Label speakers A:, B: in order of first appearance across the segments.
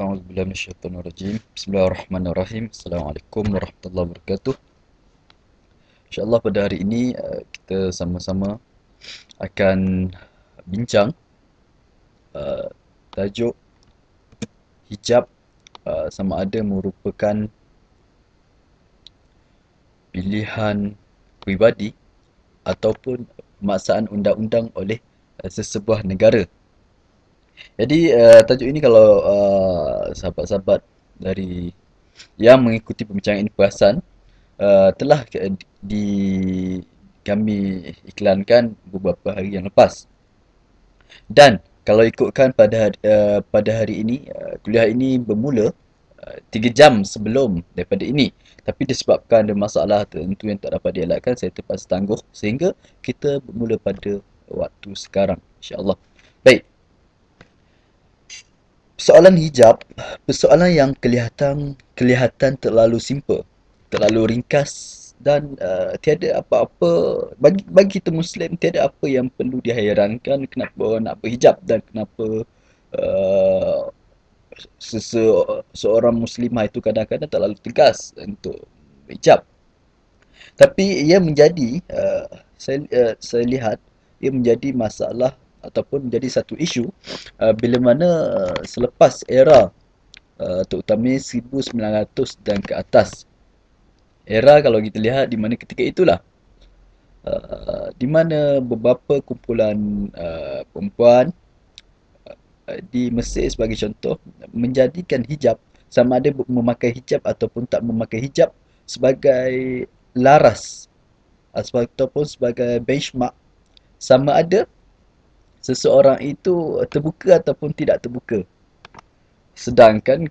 A: A'udzubillahi minasyaitonirrajim. Bismillahirrahmanirrahim. Assalamualaikum warahmatullahi wabarakatuh. InsyaAllah pada hari ini kita sama-sama akan bincang uh, tajuk hijab sama ada merupakan pilihan peribadi ataupun pemaksaan undang-undang oleh sesebuah negara. Jadi tajuk ini kalau sahabat-sahabat dari yang mengikuti perbincangan ini perasan, telah di kami iklankan beberapa hari yang lepas. Dan kalau ikutkan pada hari ini, kuliah ini bermula 3 jam sebelum daripada ini. Tapi disebabkan ada masalah tertentu yang tak dapat dielakkan, saya terpaksa tangguh sehingga kita bermula pada waktu sekarang, insya-Allah. Baik, persoalan hijab, persoalan yang kelihatan terlalu simple, terlalu ringkas dan tiada apa-apa bagi kita Muslim, tiada apa yang perlu dihairankan kenapa orang nak berhijab dan kenapa uh, seorang muslimah itu kadang-kadang terlalu tegas untuk berhijab. Tapi ia menjadi saya lihat ia menjadi masalah ataupun menjadi satu isu bila mana selepas era terutamanya 1900 dan ke atas. Era kalau kita lihat di mana ketika itulah di mana beberapa kumpulan perempuan di Mesir sebagai contoh menjadikan hijab, sama ada memakai hijab ataupun tak memakai hijab, sebagai laras ataupun sebagai benchmark sama ada seseorang itu terbuka ataupun tidak terbuka. Sedangkan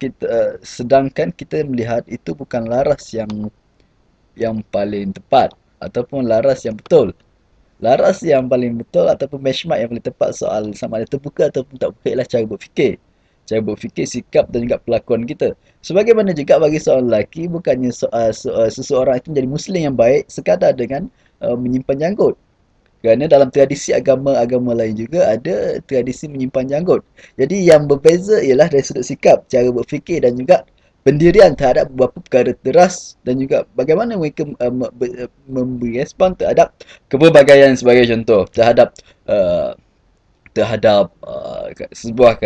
A: kita melihat itu bukan laras yang paling tepat ataupun laras yang betul. Laras yang paling betul ataupun benchmark yang paling tepat soal sama ada terbuka ataupun tak terbuka ialah cara berfikir. Cara berfikir, sikap dan juga perlakuan kita. Sebagaimana juga bagi seorang lelaki, bukannya seseorang itu menjadi Muslim yang baik sekadar dengan menyimpan janggut. Kerana dalam tradisi agama-agama lain juga ada tradisi menyimpan janggut. Jadi yang berbeza ialah dari sudut sikap, cara berfikir dan juga pendirian terhadap beberapa perkara teras dan juga bagaimana mereka memberi respon terhadap kepelbagaian sebagai contoh, uh, terhadap sebuah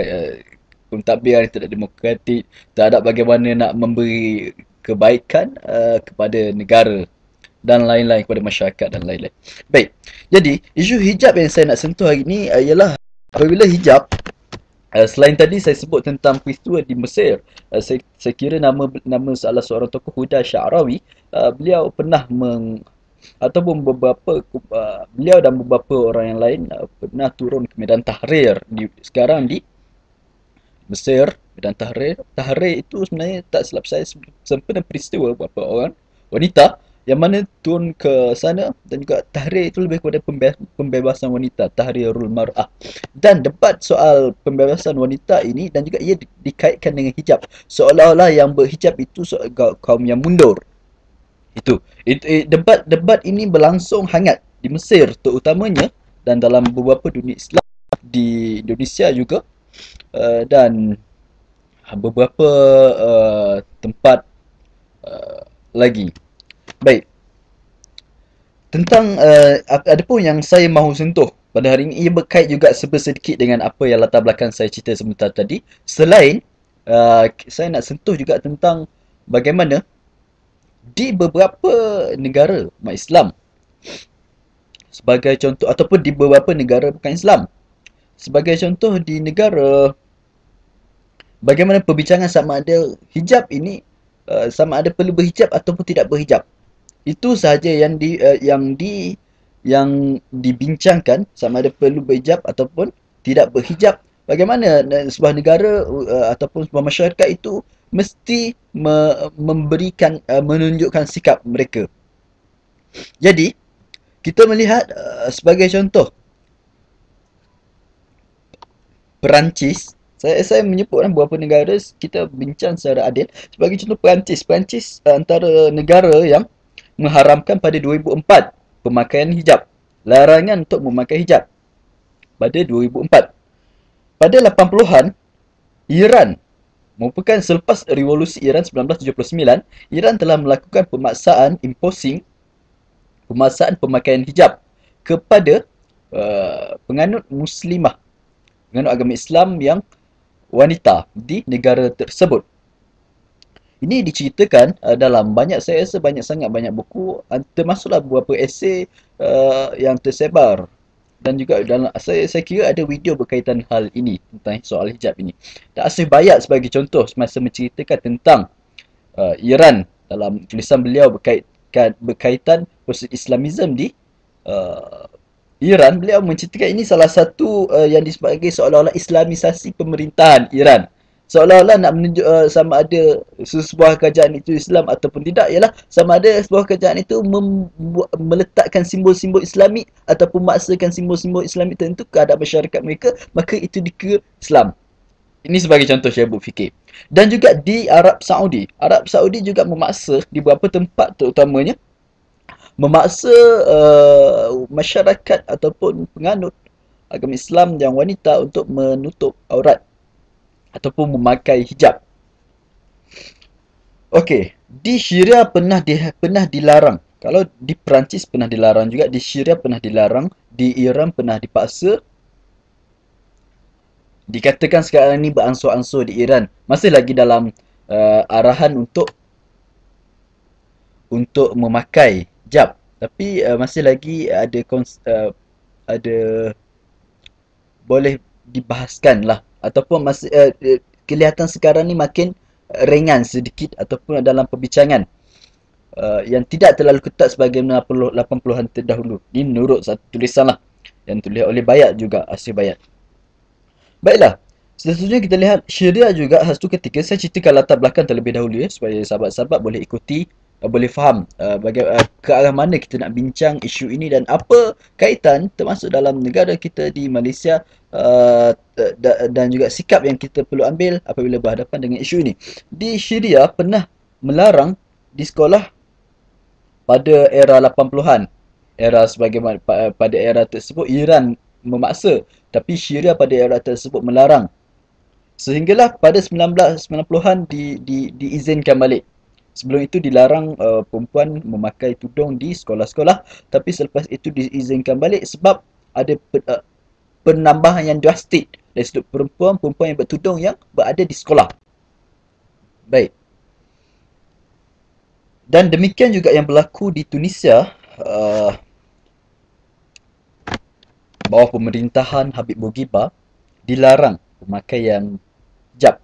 A: pentadbiran yang tidak demokratik, terhadap bagaimana nak memberi kebaikan kepada negara dan lain-lain, kepada masyarakat dan lain-lain. Baik, jadi isu hijab yang saya nak sentuh hari ini ialah apabila hijab, selain tadi saya sebut tentang peristiwa di Mesir, saya kira nama salah seorang tokoh Huda Sya'rawi, beliau pernah ataupun beliau dan beberapa orang yang lain pernah turun ke medan Tahrir sekarang di Mesir. Medan Tahrir itu sebenarnya tak silap saya sempena peristiwa beberapa orang wanita yang mana turun ke sana, dan juga tahrir itu lebih kepada pembebasan wanita, tahrirul mar'ah, dan debat soal pembebasan wanita ini, dan juga ia dikaitkan dengan hijab, seolah-olah yang berhijab itu kaum yang mundur. Debat ini berlangsung hangat di Mesir terutamanya, dan dalam beberapa dunia Islam di Indonesia juga, dan beberapa tempat lagi. Baik, tentang ada pun yang saya mahu sentuh pada hari ini, ia berkait juga sedikit dengan apa yang latar belakang saya cerita sebentar tadi. Selain saya nak sentuh juga tentang bagaimana di beberapa negara umat Islam, sebagai contoh, ataupun di beberapa negara bukan Islam, sebagai contoh di negara, bagaimana perbincangan sama ada hijab ini, sama ada perlu berhijab ataupun tidak berhijab. Itu sahaja yang dibincangkan, sama ada perlu berhijab ataupun tidak berhijab. Bagaimana sebuah negara ataupun sebuah masyarakat itu mesti memberikan menunjukkan sikap mereka. Jadi kita melihat sebagai contoh Perancis. Saya menyebutkan beberapa negara, kita bincang secara adil. Sebagai contoh Perancis antara negara yang mengharamkan pada 2004 pemakaian hijab, larangan untuk memakai hijab pada 2004. Pada 80-an, Iran Merupakan selepas revolusi Iran 1979, Iran telah melakukan pemaksaan pemakaian hijab kepada penganut muslimah, penganut agama Islam yang wanita di negara tersebut. Ini diceritakan dalam saya rasa banyak buku, termasuklah beberapa esei yang tersebar, dan juga dalam saya kira ada video berkaitan hal ini tentang soal hijab ini. Dan Asif Bayat sebagai contoh semasa menceritakan tentang Iran dalam tulisan beliau berkaitan proses Islamism di uh, Iran, beliau menceritakan ini salah satu yang disebut sebagai seolah-olah Islamisasi pemerintahan Iran. Seolah-olah nak menunjuk sama ada sebuah kerajaan itu Islam ataupun tidak, ialah sama ada sebuah kerajaan itu meletakkan simbol-simbol Islamik ataupun memaksakan simbol-simbol Islamik tertentu ke hadap masyarakat mereka, maka itu dikira Islam. Ini sebagai contoh saya berfikir. Dan juga di Arab Saudi. Arab Saudi juga memaksa di beberapa tempat terutamanya, memaksa masyarakat ataupun penganut agama Islam yang wanita untuk menutup aurat ataupun memakai hijab. Okey, di Syria pernah dilarang. Kalau di Perancis pernah dilarang juga, di Syria pernah dilarang, di Iran pernah dipaksa. Dikatakan sekarang ni beransur-ansur di Iran masih lagi dalam arahan untuk memakai hijab, tapi masih lagi ada boleh dibahaskan lah, ataupun masih kelihatan sekarang ni makin ringan sedikit ataupun dalam perbincangan yang tidak terlalu ketat sebagaimana 80-an terdahulu. Ini menurut satu tulisan lah yang tulis oleh Bayat juga, Asy Bayat. Baiklah, seterusnya kita lihat Syria juga satu ketika. Saya ceritakan latar belakang terlebih dahulu ya, supaya sahabat-sahabat boleh ikuti, boleh faham ke arah mana kita nak bincang isu ini dan apa kaitan termasuk dalam negara kita di Malaysia, dan juga sikap yang kita perlu ambil apabila berhadapan dengan isu ini. Di Syria pernah melarang di sekolah pada era 80-an. Era sebagaimana pada era tersebut Iran memaksa, tapi Syria pada era tersebut melarang. Sehinggalah pada 1990-an diizinkan balik. Sebelum itu dilarang perempuan memakai tudung di sekolah-sekolah, tapi selepas itu diizinkan balik sebab ada penambahan yang drastik dari sudut perempuan yang bertudung yang berada di sekolah. Baik. Dan demikian juga yang berlaku di Tunisia, bawah pemerintahan Habib Bourguiba, dilarang pemakaian hijab.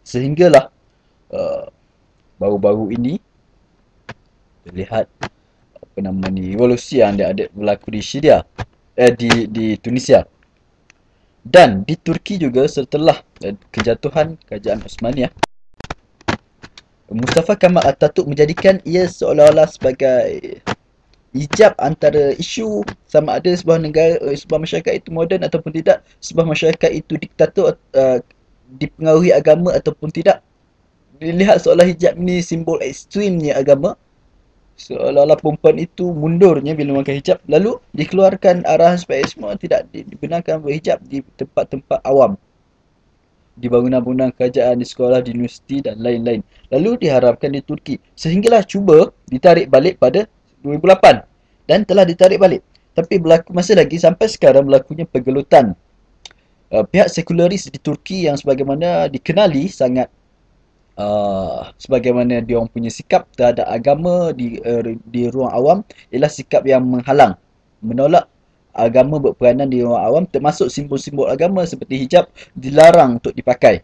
A: Sehinggalah baru-baru ini terlihat revolusi yang ada berlaku di Syria, di Tunisia. Dan di Turki juga setelah kejatuhan kerajaan Osmaniyah, Mustafa Kamal Atatürk menjadikan ia seolah-olah sebagai hijab antara isu sama ada sebuah masyarakat itu moden ataupun tidak, sebuah masyarakat itu diktator, dipengaruhi agama ataupun tidak. Dilihat seolah hijab ni simbol ekstrimnya agama, seolah-olah perempuan itu mundurnya bila memakai hijab, lalu dikeluarkan arahan supaya semua tidak dibenarkan berhijab di tempat-tempat awam, di bangunan-bangunan kerajaan, di sekolah, di universiti dan lain-lain. Lalu diharapkan di Turki, sehinggalah cuba ditarik balik pada 2008 dan telah ditarik balik. Tapi masih lagi sampai sekarang berlakunya pergelutan pihak sekularis di Turki yang sebagaimana dikenali sangat sebagaimana dia orang punya sikap terhadap agama di ruang awam ialah sikap yang menghalang, menolak agama berperanan di ruang awam, termasuk simbol-simbol agama seperti hijab dilarang untuk dipakai.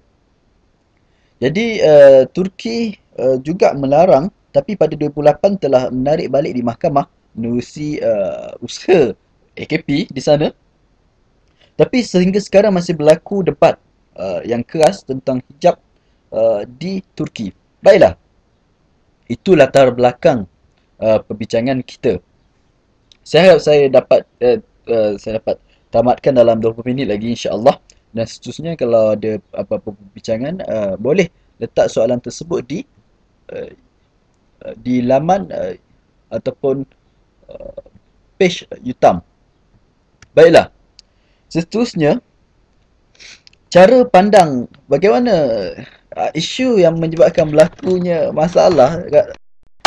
A: Jadi Turki juga melarang, tapi pada 2008 telah menarik balik di mahkamah menerusi usaha AKP di sana. Tapi sehingga sekarang masih berlaku debat yang keras tentang hijab di Turki. Baiklah, itu latar belakang perbincangan kita. Saya harap saya dapat tamatkan dalam 20 minit lagi insya-Allah. Dan seterusnya kalau ada apa-apa perbincangan, boleh letak soalan tersebut di laman ataupun page Yutam. Baiklah. Seterusnya cara pandang bagaimana isu yang menyebabkan berlakunya masalah,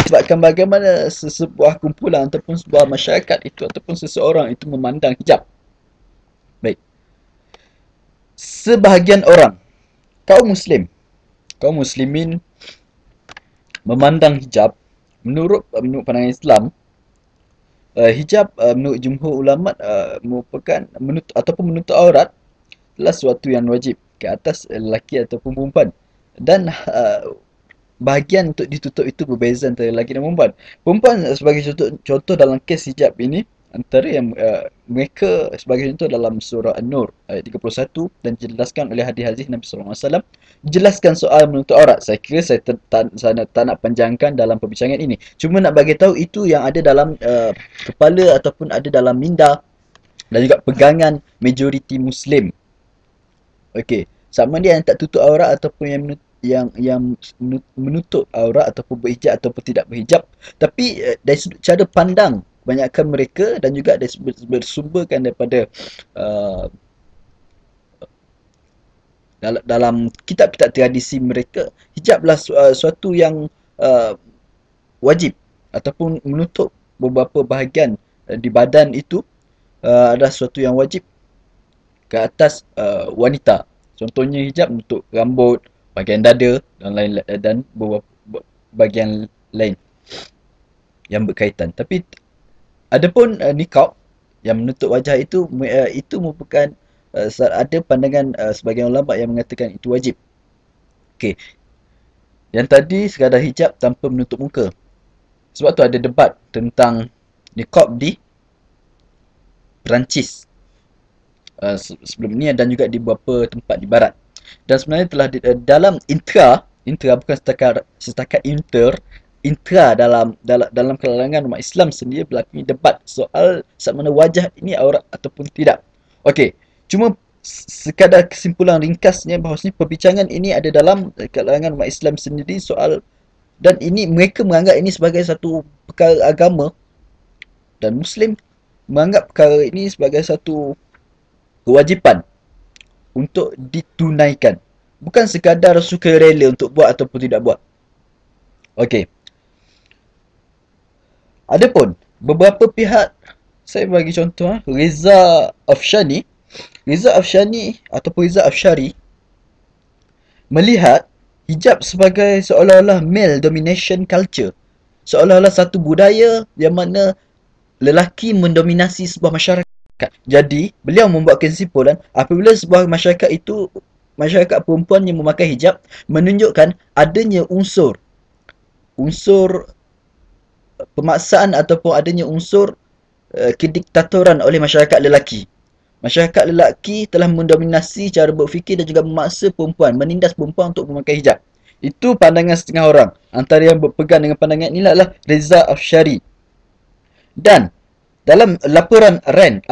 A: sebabkan bagaimana sebuah kumpulan ataupun sebuah masyarakat itu ataupun seseorang itu memandang hijab. Baik, sebahagian orang kaum muslimin memandang hijab menurut pandangan Islam. Hijab menurut jumhur ulama merupakan menutup aurat adalah suatu yang wajib ke atas lelaki ataupun perempuan, dan bahagian untuk ditutup itu berbeza antara lelaki dan perempuan. Perempuan sebagai contoh dalam kes hijab ini, antara yang mereka sebagai contoh dalam surah An-Nur ayat 31, dan dijelaskan oleh hadis-hadis Nabi SAW, jelaskan soal menutup aurat. Saya kira saya tak nak panjangkan dalam perbincangan ini. Cuma nak bagi tahu itu yang ada dalam kepala ataupun ada dalam minda dan juga pegangan majoriti Muslim. Okey, sama dia yang tak tutup aurat ataupun yang menutup aurat ataupun berhijab ataupun tidak berhijab. Tapi dari sudut cara pandang kebanyakan mereka dan juga bersumberkan daripada uh, dalam kitab-kitab tradisi mereka, hijablah suatu yang uh, wajib ataupun menutup beberapa bahagian di badan itu adalah suatu yang wajib ke atas wanita. Contohnya hijab untuk rambut, bahagian dada dan lain dan beberapa bahagian lain yang berkaitan. Tapi adapun niqab yang menutup wajah itu merupakan ada pandangan sebagian ulama yang mengatakan itu wajib. Okey. Yang tadi sekadar hijab tanpa menutup muka. Sebab tu ada debat tentang niqab di Perancis sebelum ni, dan juga di beberapa tempat di barat. Dan sebenarnya telah dalam intra bukan setakat intra dalam kalangan umat Islam sendiri berlaku debat soal sama mana wajah ini aurat ataupun tidak. Okey, cuma sekadar kesimpulan ringkasnya bahawasanya perbincangan ini ada dalam kalangan umat Islam sendiri soal, dan ini mereka menganggap ini sebagai satu perkara agama, dan Muslim menganggap perkara ini sebagai satu kewajipan untuk ditunaikan. Bukan sekadar sukarela untuk buat ataupun tidak buat. Okey. Adapun beberapa pihak, saya bagi contoh Reza Afshani ataupun Reza Afshari melihat hijab sebagai seolah-olah male domination culture. Seolah-olah satu budaya yang mana lelaki mendominasi sebuah masyarakat. Jadi, beliau membuat kesimpulan apabila sebuah masyarakat itu masyarakat perempuan yang memakai hijab menunjukkan adanya unsur pemaksaan ataupun adanya unsur kediktatoran oleh masyarakat lelaki. Masyarakat lelaki telah mendominasi cara berfikir dan juga memaksa perempuan, menindas perempuan untuk memakai hijab. Itu pandangan setengah orang. Antara yang berpegang dengan pandangan ini adalah Reza Afshari. Dan dalam laporan RAND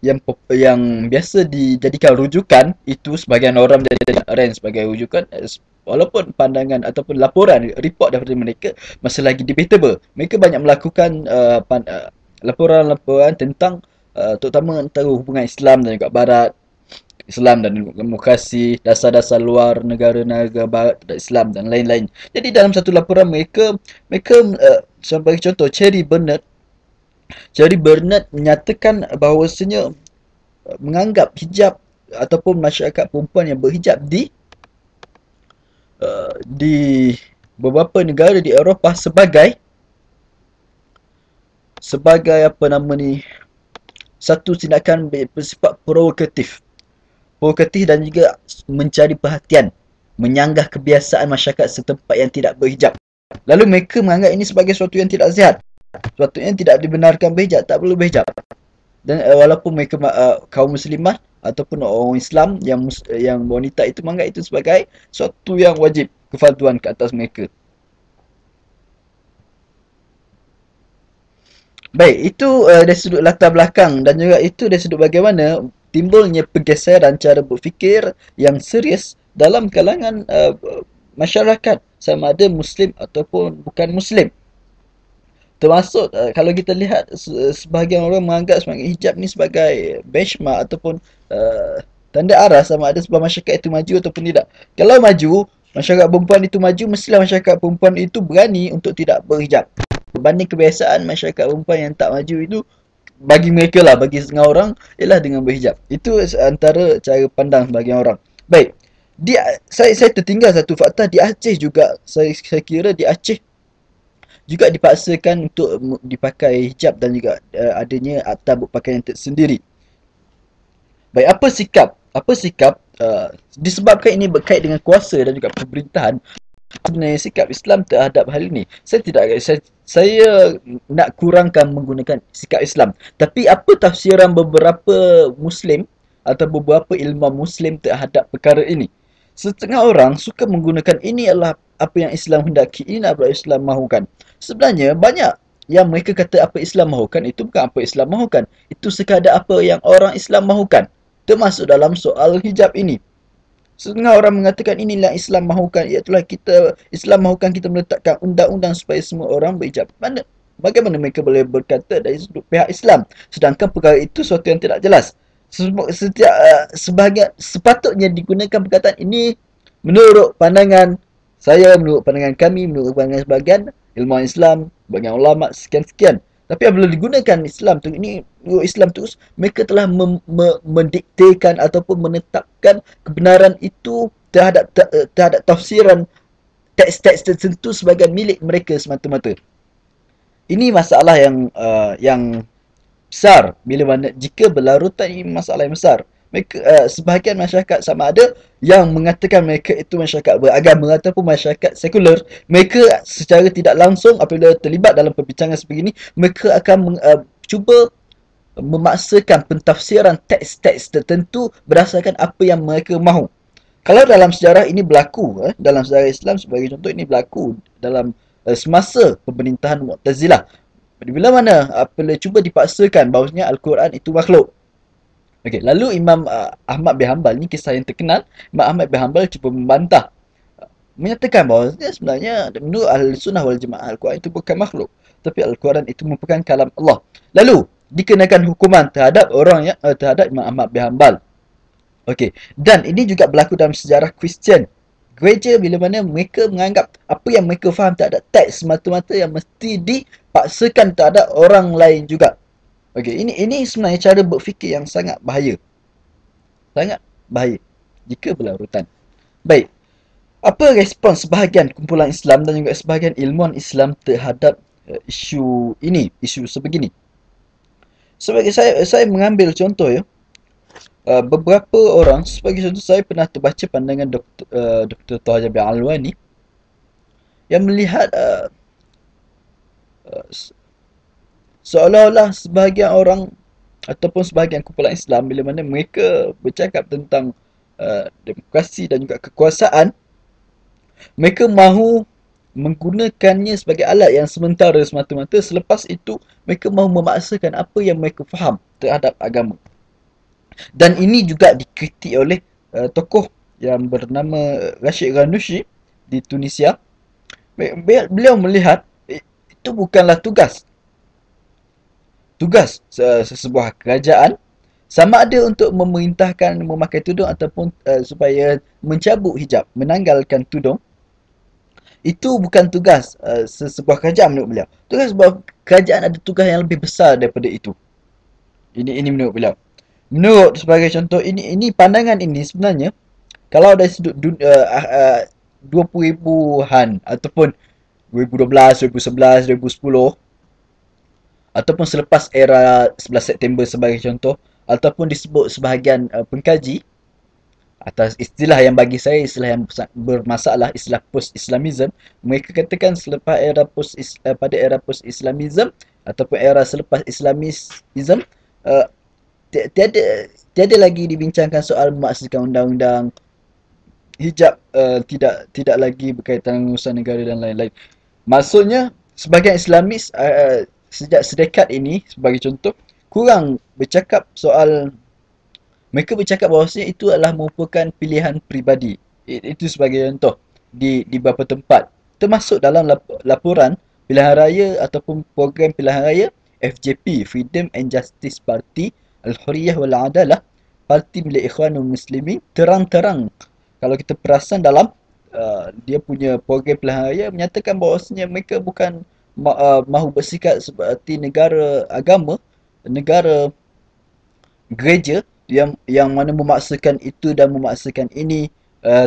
A: yang biasa dijadikan rujukan, itu sebahagian orang menjadikan RAND sebagai rujukan, walaupun pandangan ataupun laporan report daripada mereka masih lagi debatable. Mereka banyak melakukan laporan-laporan tentang terutama antara hubungan Islam dan juga Barat, Islam dan demokrasi, dasar-dasar luar negara-negara Barat dan Islam dan lain-lain. Jadi dalam satu laporan mereka sebagai contoh, Cherry Bernard menyatakan bahawasanya menganggap hijab ataupun masyarakat perempuan yang berhijab di beberapa negara di Eropah sebagai apa nama ni, satu tindakan bersifat provokatif dan juga mencari perhatian, menyanggah kebiasaan masyarakat setempat yang tidak berhijab. Lalu mereka menganggap ini sebagai sesuatu yang tidak sihat, sesuatu yang tidak dibenarkan berhijab, tak perlu berhijab. Dan walaupun mereka kaum muslimah ataupun orang Islam yang wanita itu menganggap itu sebagai sesuatu yang wajib, kefarduan ke atas mereka. Baik, itu dari sudut latar belakang, dan juga itu dari sudut bagaimana timbulnya pergeseran cara berfikir yang serius dalam kalangan masyarakat, sama ada Muslim ataupun bukan Muslim. Termasuk kalau kita lihat sebahagian orang menganggap sebagai hijab ni sebagai benchmark ataupun Tanda arah sama ada sebuah masyarakat itu maju ataupun tidak. Kalau maju, masyarakat perempuan itu maju, mestilah masyarakat perempuan itu berani untuk tidak berhijab. Berbanding kebiasaan masyarakat perempuan yang tak maju itu, bagi mereka lah, bagi setengah orang, ialah dengan berhijab. Itu antara cara pandang bagi orang. Baik. Saya tertinggal satu fakta di Aceh juga. Saya kira di Aceh juga dipaksakan untuk dipakai hijab dan juga adanya attabuk pakaian tersendiri. Baik, apa sikap disebabkan ini berkait dengan kuasa dan juga pemerintahan, sebenarnya sikap Islam terhadap hal ini. Saya nak kurangkan menggunakan sikap Islam. Tapi apa tafsiran beberapa Muslim atau beberapa ilmuwan Muslim terhadap perkara ini? Setengah orang suka menggunakan ini adalah apa yang Islam hendaki, ini apa Islam mahukan. Sebenarnya banyak yang mereka kata apa Islam mahukan itu bukan apa Islam mahukan. Itu sekadar apa yang orang Islam mahukan. Termasuk dalam soal hijab ini. Setengah orang mengatakan inilah Islam mahukan, iaitu kita Islam mahukan kita meletakkan undang-undang supaya semua orang berhijab. Bagaimana mereka boleh berkata dari sudut pihak Islam, sedangkan perkara itu sesuatu yang tidak jelas. Sebahagian sepatutnya digunakan perkataan ini menurut pandangan saya, menurut pandangan kami, menurut pandangan sebahagian ilmuwan Islam, sebahagian ulama, sekian-sekian. Tapi apabila digunakan Islam tu, ini Islam tu, mereka telah mendiktekan ataupun menetapkan kebenaran itu terhadap tafsiran teks-teks tertentu sebagai milik mereka semata-mata. Ini masalah yang besar bila mana jika berlarutan, ini masalah yang besar. Mereka sebahagian masyarakat sama ada yang mengatakan mereka itu masyarakat beragama ataupun masyarakat sekular, mereka secara tidak langsung apabila terlibat dalam perbincangan sebegini, mereka akan cuba memaksakan pentafsiran teks-teks tertentu berdasarkan apa yang mereka mahu. Kalau dalam sejarah ini berlaku, dalam sejarah Islam sebagai contoh, ini berlaku dalam semasa pemerintahan Mu'tazilah. Bila mana apabila cuba dipaksakan bahawasanya Al-Quran itu makhluk. Okey, lalu Imam Ahmad bin Hanbal, ni kisah yang terkenal. Imam Ahmad bin Hanbal cuba membantah, menyatakan bahawa sebenarnya menurut Ahlussunnah wal Jamaah Al-Quran itu bukan makhluk, tapi Al-Quran itu merupakan kalam Allah. Lalu dikenakan hukuman terhadap orang yang terhadap Imam Ahmad bin Hanbal. Okey, dan ini juga berlaku dalam sejarah Kristian. Gereja bila mana mereka menganggap apa yang mereka faham terhadap teks semata-mata yang mesti dipaksakan terhadap orang lain juga. Okey, ini sebenarnya cara berfikir yang sangat bahaya. Sangat bahaya jika berlarutan. Baik. Apa respons sebahagian kumpulan Islam dan juga sebahagian ilmuwan Islam terhadap isu ini, isu sebegini? Sebagai saya mengambil contoh ya. Beberapa orang, sebagai contoh saya pernah terbaca pandangan Dr. Toha Jabir Alwani yang melihat seolah-olah sebahagian orang ataupun sebahagian kumpulan Islam bila mana mereka bercakap tentang demokrasi dan juga kekuasaan, mereka mahu menggunakannya sebagai alat yang sementara semata-mata, selepas itu mereka mahu memaksakan apa yang mereka faham terhadap agama. Dan ini juga dikritik oleh tokoh yang bernama Rashid Ghannouchi di Tunisia. Beliau melihat itu bukanlah tugas sesebuah kerajaan sama ada untuk memerintahkan memakai tudung ataupun supaya mencabut hijab, menanggalkan tudung. Itu bukan tugas sesebuah kerajaan menurut beliau. Tugas sebuah kerajaan ada tugas yang lebih besar daripada itu. Ini menurut beliau. Menurut sebagai contoh, ini pandangan ini sebenarnya kalau dari sudut 20,000-an ataupun 2012, 2011, 2010 ataupun selepas era 11 September sebagai contoh, ataupun disebut sebahagian pengkaji atas istilah yang bagi saya istilah yang bermasalah, istilah post-Islamism. Mereka katakan selepas era pada era post-Islamism ataupun era selepas Islamism, tiada lagi dibincangkan soal memaksakan undang-undang hijab, tidak lagi berkaitan dengan urusan negara dan lain-lain. Maksudnya sebagian Islamis sejak sedekat ini sebagai contoh kurang bercakap soal, mereka bercakap bahawasanya itu adalah merupakan pilihan peribadi. Itu sebagai contoh di beberapa tempat, termasuk dalam laporan pilihan raya ataupun program pilihan raya FJP, Freedom and Justice Party, Al-Hurriyah wal Adalah. parti milik Ikhwanul Muslimin terang-terang, kalau kita perasan dalam dia punya program pilihan raya, menyatakan bahawasanya mereka bukan mahu bersikap seperti negara agama, negara gereja yang mana memaksakan itu dan memaksakan ini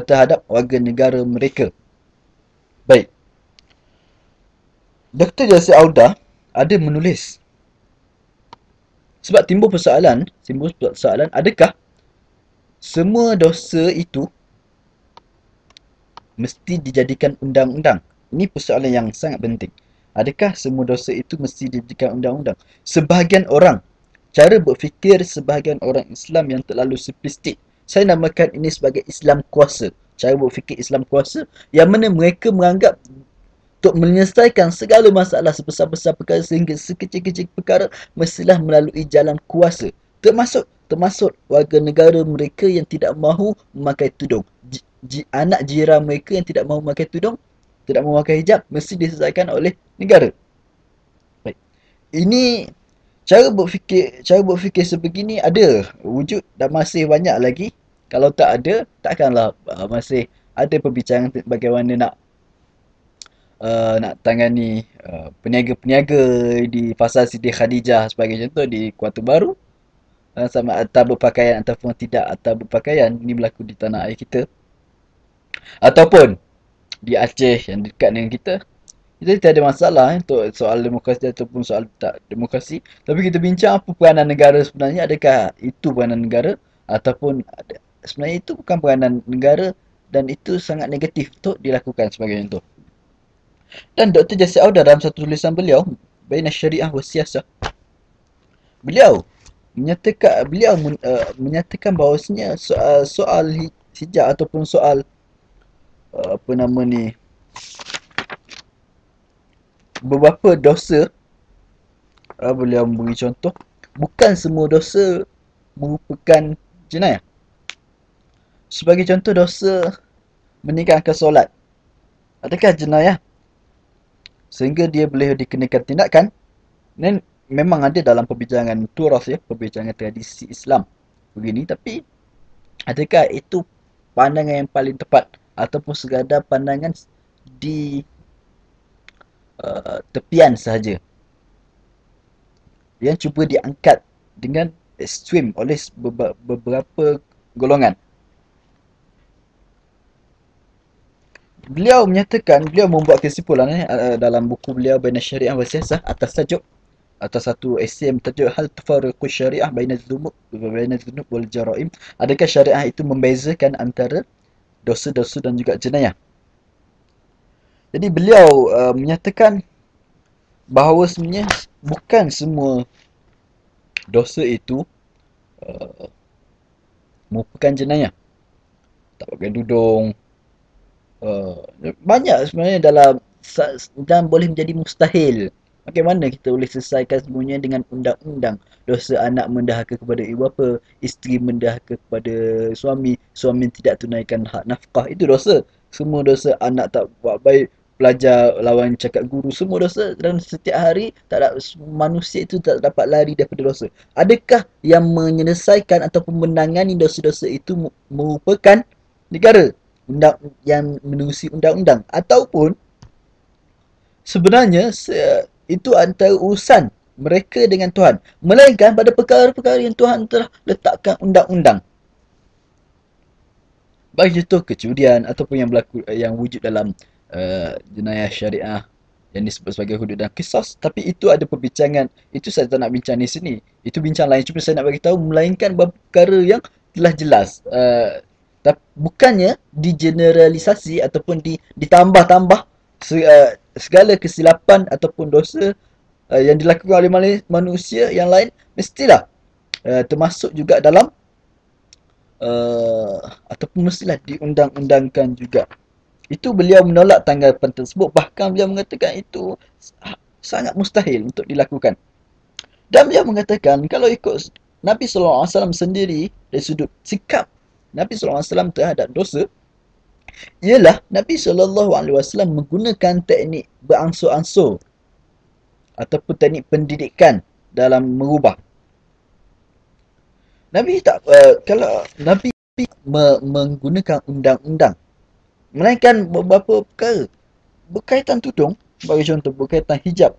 A: terhadap warga negara mereka. Baik, Dr. Yasir Auda ada menulis, sebab timbul persoalan, adakah semua dosa itu mesti dijadikan undang-undang? Ini persoalan yang sangat penting. Adakah semua dosa itu mesti dijadikan undang-undang? Sebahagian orang, cara berfikir sebahagian orang Islam yang terlalu simplistik. Saya namakan ini sebagai Islam kuasa. Cara berfikir Islam kuasa yang mana mereka menganggap untuk menyelesaikan segala masalah sebesar-besar perkara sehingga sekecil-kecil perkara mestilah melalui jalan kuasa. Termasuk warga negara mereka yang tidak mahu memakai tudung. Anak jiran mereka yang tidak mahu memakai tudung, tidak mahu memakai hijab, mesti diselesaikan oleh negara. Baik. Ini cara berfikir sebegini ada wujud dan masih banyak lagi. Kalau tak ada, takkanlah masih ada perbincangan bagaimana nak tangani peniaga-peniaga di Pasar Siti Khadijah sebagai contoh di Kuartu Baru, sama atau berpakaian ataupun tidak atau berpakaian, ini berlaku di tanah air kita ataupun di Aceh yang dekat dengan kita. Kita tidak ada masalah untuk soal demokrasi ataupun soal tak demokrasi, tapi kita bincang apa peranan negara sebenarnya. Adakah itu peranan negara ataupun sebenarnya itu bukan peranan negara dan itu sangat negatif untuk dilakukan sebagai contoh. Dan Dr. Yasir Auda dalam satu tulisan beliau, Baina Syariah wa Siyasah, beliau menyatakan bahawasanya soal hijab ataupun soal apa nama ni, beberapa dosa, beliau memberi contoh, bukan semua dosa merupakan jenayah. Sebagai contoh, dosa meninggalkan solat, adakah jenayah sehingga dia boleh dikenakan tindakan? Dan memang ada dalam perbincangan turas, ya, perbincangan tradisi Islam begini, tapi adakah itu pandangan yang paling tepat ataupun sekadar pandangan di tepian sahaja yang cuba diangkat dengan ekstrim oleh beberapa golongan? Beliau menyatakan, beliau membuat kesimpulan dalam buku beliau Baina Syariah wa Siyasah atas satu esei yang bertajuk Hal Tafariqu Syariah Baina Dzunub wal Jaraim. Adakah syariah itu membezakan antara dosa-dosa dan juga jenayah? Jadi beliau menyatakan bahawa sebenarnya bukan semua dosa itu merupakan jenayah. Tak pakai tudung, banyak sebenarnya dan boleh menjadi mustahil. Bagaimana kita boleh selesaikan semuanya dengan undang-undang? Dosa anak mendahaka kepada ibu bapa, isteri mendahaka kepada suami, suami tidak tunaikan hak nafkah, itu dosa. Semua dosa, anak tak buat baik, pelajar lawan cakap guru, semua dosa, dan setiap hari manusia itu tak dapat lari daripada dosa. Adakah yang menyelesaikan ataupun menangani dosa-dosa itu merupakan negara yang menerusi undang-undang, ataupun sebenarnya itu antara urusan mereka dengan Tuhan, melainkan pada perkara-perkara yang Tuhan telah letakkan undang-undang? Bagi contoh kecurian ataupun yang berlaku yang wujud dalam jenayah syariah yang disebut sebagai hudud dan qisas, tapi itu ada perbincangan, itu saya tak nak bincang di sini, itu bincang lain. Cuma saya nak bagi tahu, melainkan perkara yang telah jelas, bukannya digeneralisasi ataupun ditambah-tambah segala kesilapan ataupun dosa yang dilakukan oleh manusia yang lain mestilah termasuk juga dalam ataupun mestilah diundang-undangkan juga. Itu beliau menolak tanggapan tersebut, bahkan beliau mengatakan itu sangat mustahil untuk dilakukan. Dan beliau mengatakan kalau ikut Nabi SAW sendiri dari sudut sikap Nabi SAW terhadap dosa, ialah Nabi SAW menggunakan teknik beransur-ansur ataupun teknik pendidikan dalam merubah. Nabi tak kalau Nabi menggunakan undang-undang, melainkan beberapa perkara berkaitan tudung, bagi contoh berkaitan hijab.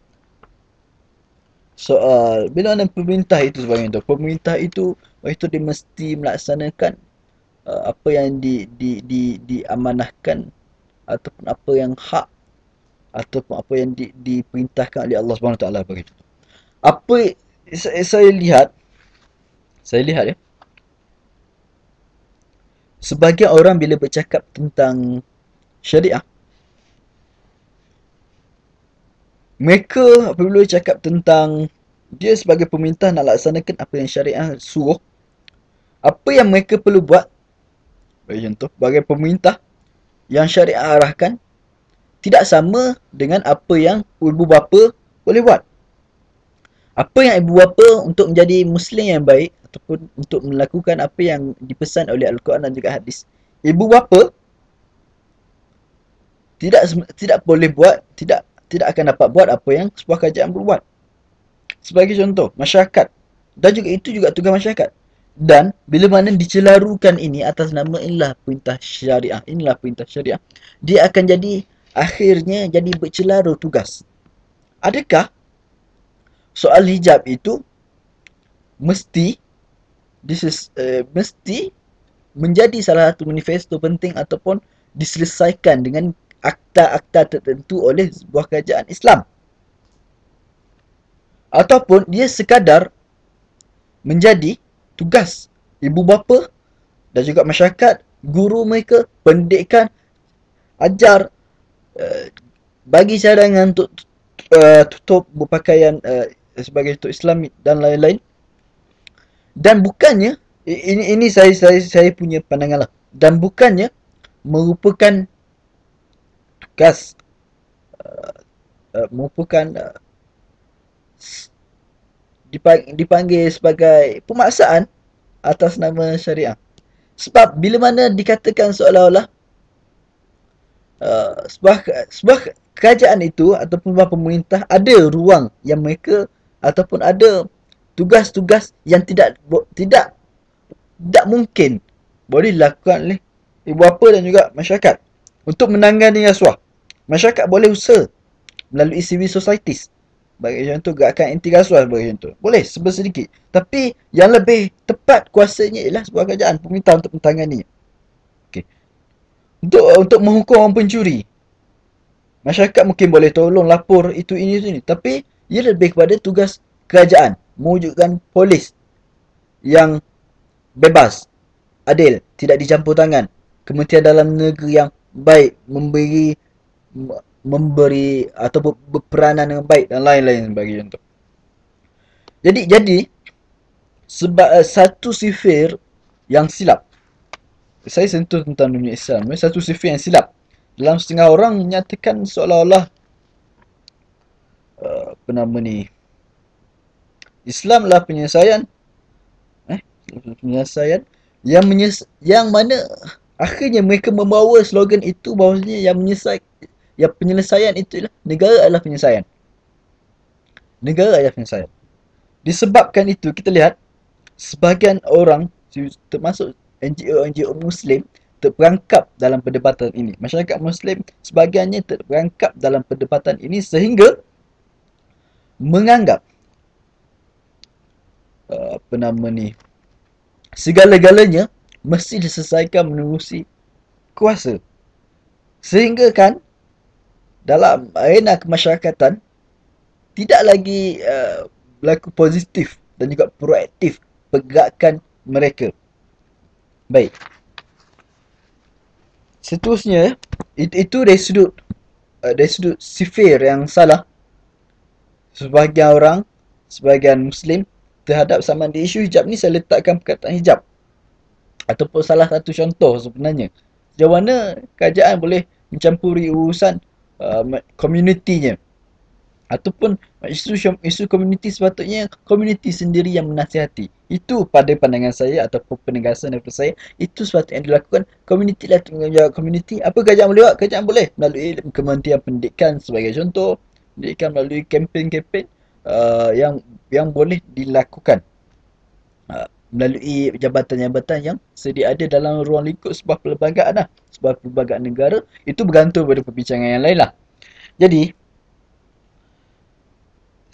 A: Soal bila mana pemerintah itu sebagai contoh, pemerintah itu dia mesti melaksanakan apa yang diamanahkan ataupun apa yang hak ataupun apa yang diperintahkan oleh Allah Subhanahu taala begitu. Apa saya lihat, ya, sebagian orang bila bercakap tentang syariah, mereka apabila cakap tentang dia sebagai pemerintah nak laksanakan apa yang syariah suruh, apa yang mereka perlu buat, bagi contoh, sebagai pemerintah yang syariah arahkan tidak sama dengan apa yang ibu bapa boleh buat. Apa yang ibu bapa untuk menjadi Muslim yang baik ataupun untuk melakukan apa yang dipesan oleh Al-Quran dan juga hadis, ibu bapa tidak tidak boleh buat, tidak akan dapat buat apa yang sebuah kerajaan berbuat. Sebagai contoh, masyarakat, dan juga itu juga tugas masyarakat. Dan bila mana dicelarukan ini atas nama inilah perintah syariah, dia akan jadi akhirnya jadi bercelaru tugas. Adakah soal hijab itu mesti mesti menjadi salah satu manifesto penting ataupun diselesaikan dengan akta-akta tertentu oleh sebuah kerajaan Islam, ataupun dia sekadar menjadi tugas ibu bapa dan juga masyarakat, guru mereka, pendidikan, ajar, bagi cadangan untuk tutup berpakaian sebagai tutup Islam dan lain-lain. Dan bukannya ini saya punya pandangan lah, dan bukannya merupakan tugas merupakan dipanggil sebagai pemaksaan atas nama syariah. Sebab bila mana dikatakan seolah-olah sebuah kerajaan itu ataupun sebuah pemerintah ada ruang yang mereka ataupun ada tugas-tugas yang tidak mungkin boleh dilakukan oleh ibu bapa dan juga masyarakat untuk menangani rasuah. Masyarakat boleh usaha melalui civil societies, bagi contoh gerakan anti rasuah, bagi contoh boleh sedikit, tapi yang lebih tepat kuasanya ialah sebuah kerajaan pemerintah untuk mentangani. Okay. Untuk menghukum orang pencuri, masyarakat mungkin boleh tolong lapor itu ini, tapi ia lebih kepada tugas kerajaan mewujudkan polis yang bebas, adil, tidak dicampur tangan, Kementerian Dalam Negeri yang baik, memberi atau berperanan dengan baik dan lain-lain bagi contoh. Jadi sebab satu sifir yang silap, saya sentuh tentang dunia Islam, satu sifir yang silap dalam setengah orang menyatakan seolah-olah apa nama ni, Islamlah penyelesaian yang mana akhirnya mereka membawa slogan itu bahawasanya yang penyelesaian itu ialah negara adalah penyelesaian. Disebabkan itu kita lihat sebahagian orang termasuk NGO Muslim terperangkap dalam perdebatan ini. Masyarakat Muslim sebahagiannya terperangkap dalam perdebatan ini sehingga menganggap apa nama ni, segala-galanya mesti diselesaikan menerusi kuasa. Sehingga kan dalam arena kemasyarakatan tidak lagi berlaku positif dan juga proaktif pergerakan mereka. Baik. Seterusnya, itu dari sudut sifir yang salah sebahagian Muslim terhadap samaan di isu hijab ni. Saya letakkan perkataan hijab ataupun salah satu contoh sebenarnya sejauh mana kerajaan boleh mencampuri urusan komunitinya, ataupun isu komuniti sepatutnya komuniti sendiri yang menasihati. Itu pada pandangan saya ataupun penegasan daripada saya, itu sepatutnya yang dilakukan. Komuniti lah tanggungjawab komuniti. Apa kerajaan boleh buat? Kerajaan boleh melalui Kementerian Pendidikan sebagai contoh, pendidikan melalui kempen-kempen yang boleh dilakukan. melalui jabatan-jabatan yang sedia ada dalam ruang lingkup sebuah perlembagaan lah, sebuah perlembagaan negara. Itu bergantung pada perbincangan yang lain lah. Jadi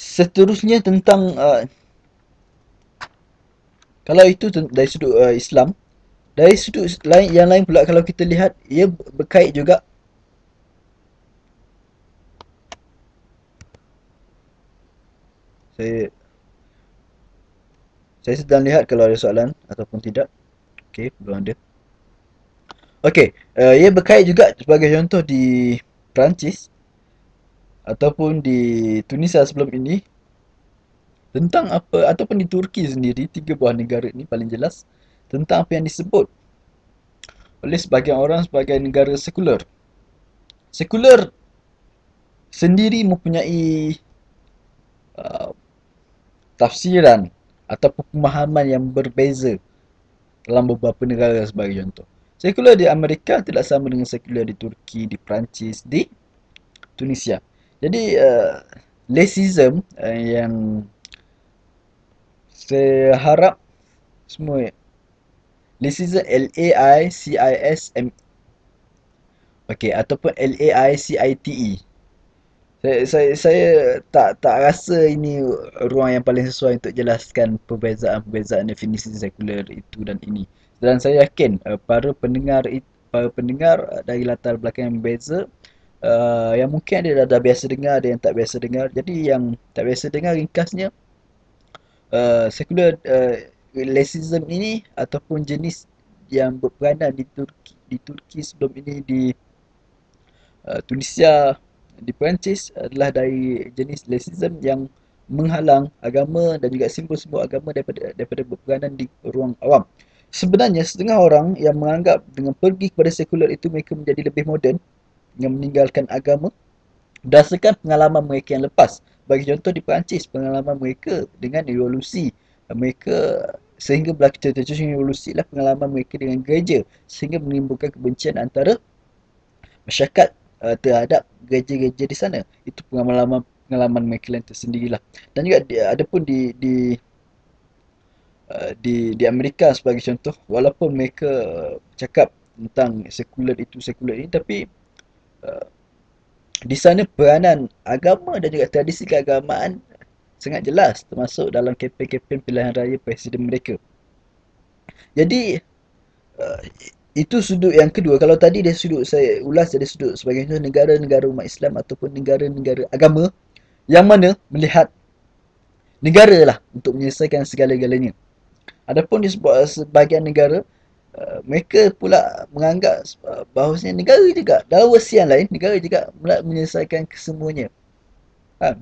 A: seterusnya tentang kalau itu dari sudut Islam, dari sudut lain yang lain pula, kalau kita lihat ia berkait juga. Saya saya sedang lihat kalau ada soalan ataupun tidak. Okey, belum ada. Okey, ia berkait juga sebagai contoh di Perancis ataupun di Tunisia sebelum ini, tentang apa, ataupun di Turki sendiri, tiga buah negara ini paling jelas tentang apa yang disebut oleh sebahagian orang sebagai negara sekular. Sekular sendiri mempunyai uh, tafsiran ataupun pemahaman yang berbeza dalam beberapa negara sebagai contoh. Sekular di Amerika tidak sama dengan sekular di Turki, di Perancis, di Tunisia. Jadi laichism yang saya harap semua, laichism LAICISM, okey, ataupun LAICITE. Saya tak rasa ini ruang yang paling sesuai untuk jelaskan perbezaan-perbezaan definisi sekular itu dan ini. Dan saya yakin para pendengar dari latar belakang yang berbeza, yang mungkin ada dah biasa dengar, ada yang tak biasa dengar. Jadi yang tak biasa dengar, ringkasnya, sekular laichism ini ataupun jenis yang berperanan di Turki sebelum ini, di Tunisia, di Perancis, adalah dari jenis laichism yang menghalang agama dan juga simbol-simbol agama daripada berperanan di ruang awam. Sebenarnya setengah orang yang menganggap dengan pergi kepada sekular itu mereka menjadi lebih moden, yang meninggalkan agama berdasarkan pengalaman mereka yang lepas. Bagi contoh di Perancis, pengalaman mereka dengan revolusi mereka, sehingga berlaku terjadi revolusi lah pengalaman mereka dengan gereja, sehingga menimbulkan kebencian antara masyarakat terhadap gereja-gereja di sana. Itu pengalaman mereka yang tersendirilah. Dan juga ada pun di Amerika sebagai contoh, walaupun mereka cakap tentang sekular itu sekular ini, tapi uh, di sana peranan agama dan juga tradisi keagamaan sangat jelas, termasuk dalam kempen-kempen pilihan raya presiden mereka. Jadi uh, itu sudut yang kedua. Kalau tadi dari sudut saya ulas dari sudut sebagai contoh negara-negara umat Islam ataupun negara-negara agama, yang mana melihat negara lah untuk menyelesaikan segala-galanya. Adapun di sebahagian negara, mereka pula menganggap bahawasanya negara juga dalam versi yang lain, negara juga menyelesaikan kesemuanya.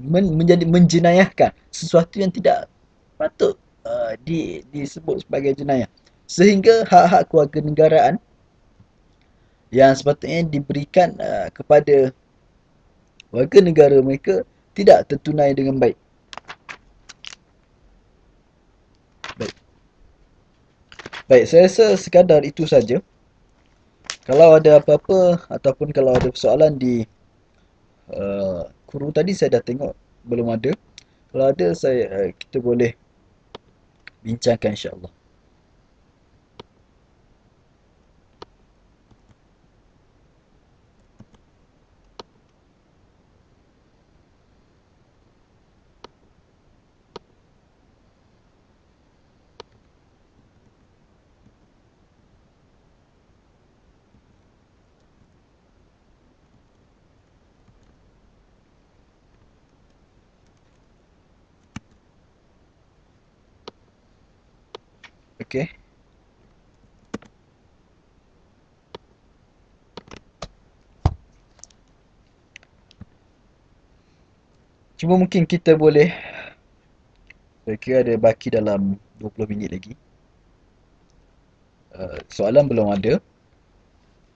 A: Menjadi menjenayahkan sesuatu yang tidak patut disebut sebagai jenayah, sehingga hak-hak kewarganegaraan yang sepatutnya diberikan kepada warga negara mereka tidak tertunai dengan baik. Baik, baik, saya rasa sekadar itu saja. Kalau ada apa-apa ataupun kalau ada persoalan di kurung tadi, saya dah tengok belum ada. Kalau ada, kita boleh bincangkan, insya-Allah. Okey. Cuma mungkin kita boleh, saya kira ada baki dalam 20 minit lagi. Soalan belum ada.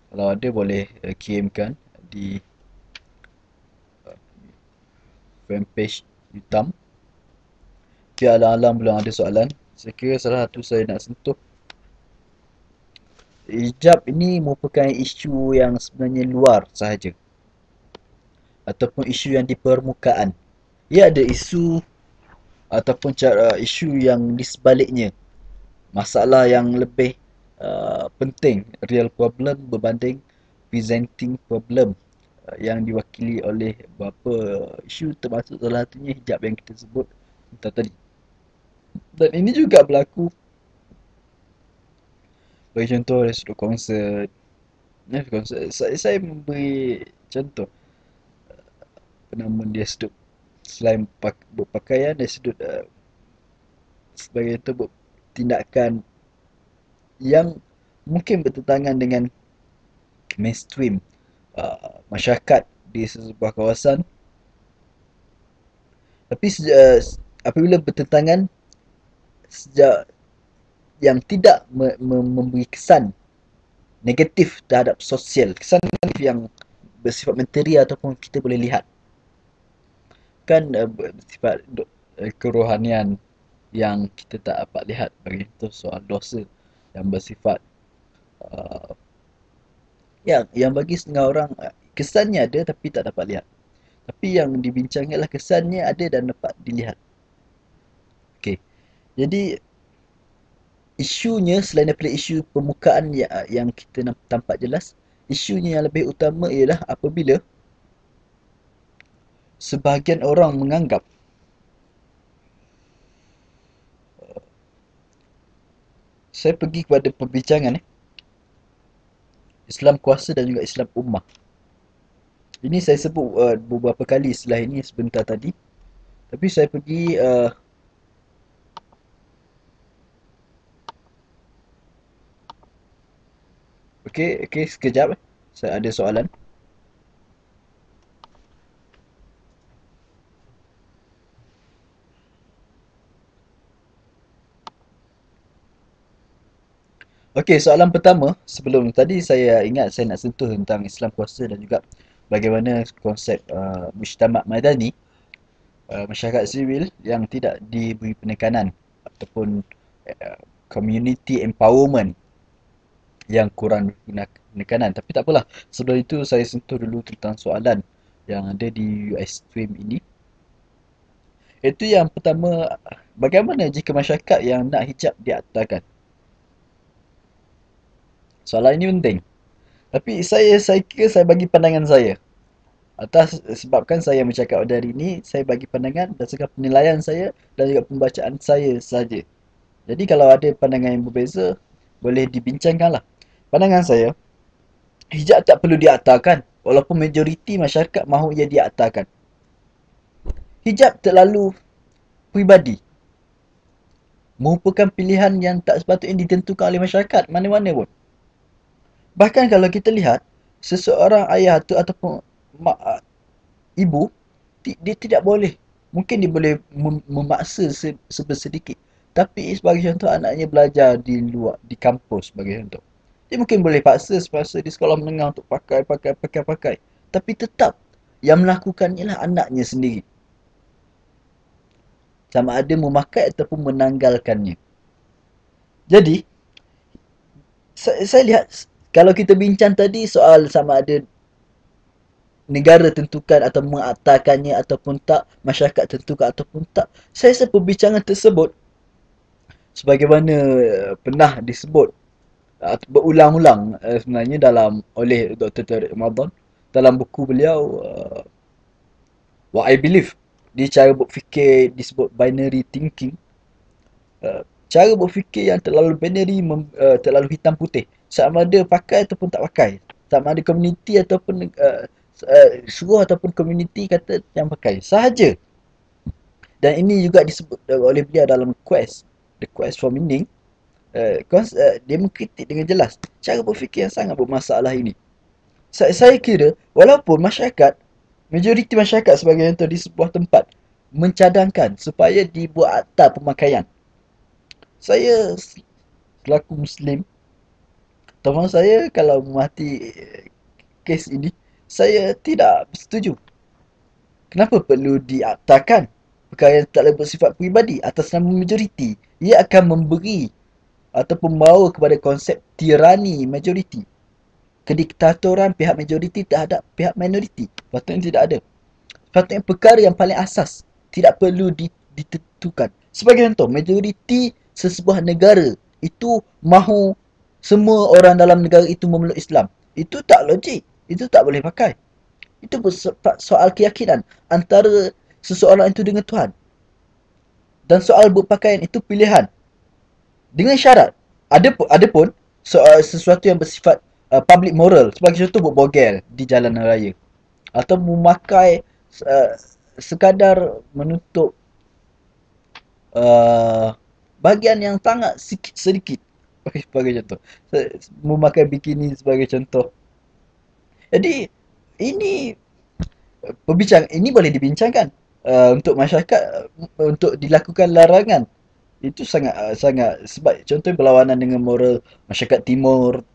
A: Kalau ada boleh kirimkan di fanpage hitam. Tapi alam-alam belum ada soalan. Saya kira salah satu saya nak sentuh, hijab ini merupakan isu yang sebenarnya luar sahaja, ataupun isu yang di permukaan. Ia ada isu ataupun isu yang di sebaliknya. masalah yang lebih penting, real problem berbanding presenting problem yang diwakili oleh beberapa isu, termasuk salah satunya hijab yang kita sebut tadi. Dan ini juga berlaku bagi contoh dari sudut konsert. Konsert saya memberi contoh penama dia sudut selain berpakaian dari sudut sebagai itu tindakan yang mungkin bertentangan dengan mainstream masyarakat di sebuah kawasan, tapi apabila bertentangan sejak yang tidak memberi kesan negatif terhadap sosial, kesan negatif yang bersifat materi ataupun kita boleh lihat, kan bersifat kerohanian yang kita tak dapat lihat, bagi itu soal dosa yang bersifat uh, yang bagi setengah orang kesannya ada tapi tak dapat lihat. Tapi yang dibincangkan adalah kesannya ada dan dapat dilihat. Okey. Jadi isunya selain daripada isu permukaan yang kita tampak jelas, isunya yang lebih utama ialah apabila sebahagian orang menganggap saya pergi kepada perbincangan Islam kuasa dan juga Islam ummah. Ini saya sebut beberapa kali setelah ini sebentar tadi. Tapi saya pergi okey sekejap. Saya ada soalan. Okey, soalan pertama, sebelum tadi saya ingat saya nak sentuh tentang Islam kuasa dan juga bagaimana konsep mujtama' madani, masyarakat sivil yang tidak diberi penekanan ataupun uh, community empowerment yang kurang penekanan. Tapi tak apalah, sebelum itu saya sentuh dulu tentang soalan yang ada di US Stream ini. Itu yang pertama, bagaimana jika masyarakat yang nak hijab diaktakan? Soalan ini penting. Tapi saya kira saya bagi pandangan saya. Atas sebabkan saya bercakap pada hari ini, saya bagi pandangan berdasarkan penilaian saya dan juga pembacaan saya saja. Jadi kalau ada pandangan yang berbeza, boleh dibincangkanlah. Pandangan saya, hijab tak perlu diaktakan walaupun majoriti masyarakat mahu ia diaktakan. Hijab terlalu peribadi, merupakan pilihan yang tak sepatutnya ditentukan oleh masyarakat mana-mana pun. Bahkan kalau kita lihat, seseorang ayah tu ataupun mak, ibu, dia tidak boleh. Mungkin dia boleh memaksa sedikit. Tapi sebagai contoh anaknya belajar di luar, di kampus sebagai contoh. Dia mungkin boleh paksa di sekolah menengah untuk pakai. Tapi tetap yang melakukannya lah anaknya sendiri. Sama ada memakai ataupun menanggalkannya. Jadi, saya lihat kalau kita bincang tadi soal sama ada negara tentukan atau mengaktakannya ataupun tak, masyarakat tentukan ataupun tak, saya rasa perbincangan tersebut sebagaimana pernah disebut berulang-ulang sebenarnya dalam oleh Dr. Tariq Ramadan dalam buku beliau What I Believe. Dia cara berfikir disebut binary thinking. Cara berfikir yang terlalu binary, terlalu hitam putih. Sama ada pakai ataupun tak pakai. Sama ada community ataupun suruh ataupun community kata yang pakai. Sahaja. Dan ini juga disebut oleh beliau dalam Quest, The Quest for Meaning. Dia mengkritik dengan jelas cara berfikir yang sangat bermasalah ini. Saya kira walaupun masyarakat, majoriti masyarakat sebagai contoh di sebuah tempat mencadangkan supaya dibuat akta pemakaian. Saya selaku Muslim, teman saya kalau memahati kes ini, saya tidak setuju. Kenapa perlu diaktakan? Perkara yang tak bersifat peribadi atas nama majoriti. Ia akan memberi ataupun membawa kepada konsep tirani majoriti. Kediktatoran pihak majoriti terhadap pihak minoriti. Patutnya tidak ada. Patutnya perkara yang paling asas tidak perlu ditentukan. Sebagai contoh, majoriti sesebuah negara itu mahu semua orang dalam negara itu memeluk Islam. Itu tak logik. Itu tak boleh pakai. Itu soal keyakinan antara seseorang itu dengan Tuhan. Dan soal berpakaian itu pilihan. Dengan syarat. Ada pun soal sesuatu yang bersifat public moral. Sebagai contoh berbogel di jalan raya. Atau memakai uh, sekadar menutup uh, bahagian yang sangat sedikit sebagai contoh, memakai bikini sebagai contoh. Jadi ini ini boleh dibincangkan untuk masyarakat, untuk dilakukan larangan. Itu sangat sangat sebab contoh berlawanan dengan moral masyarakat timur,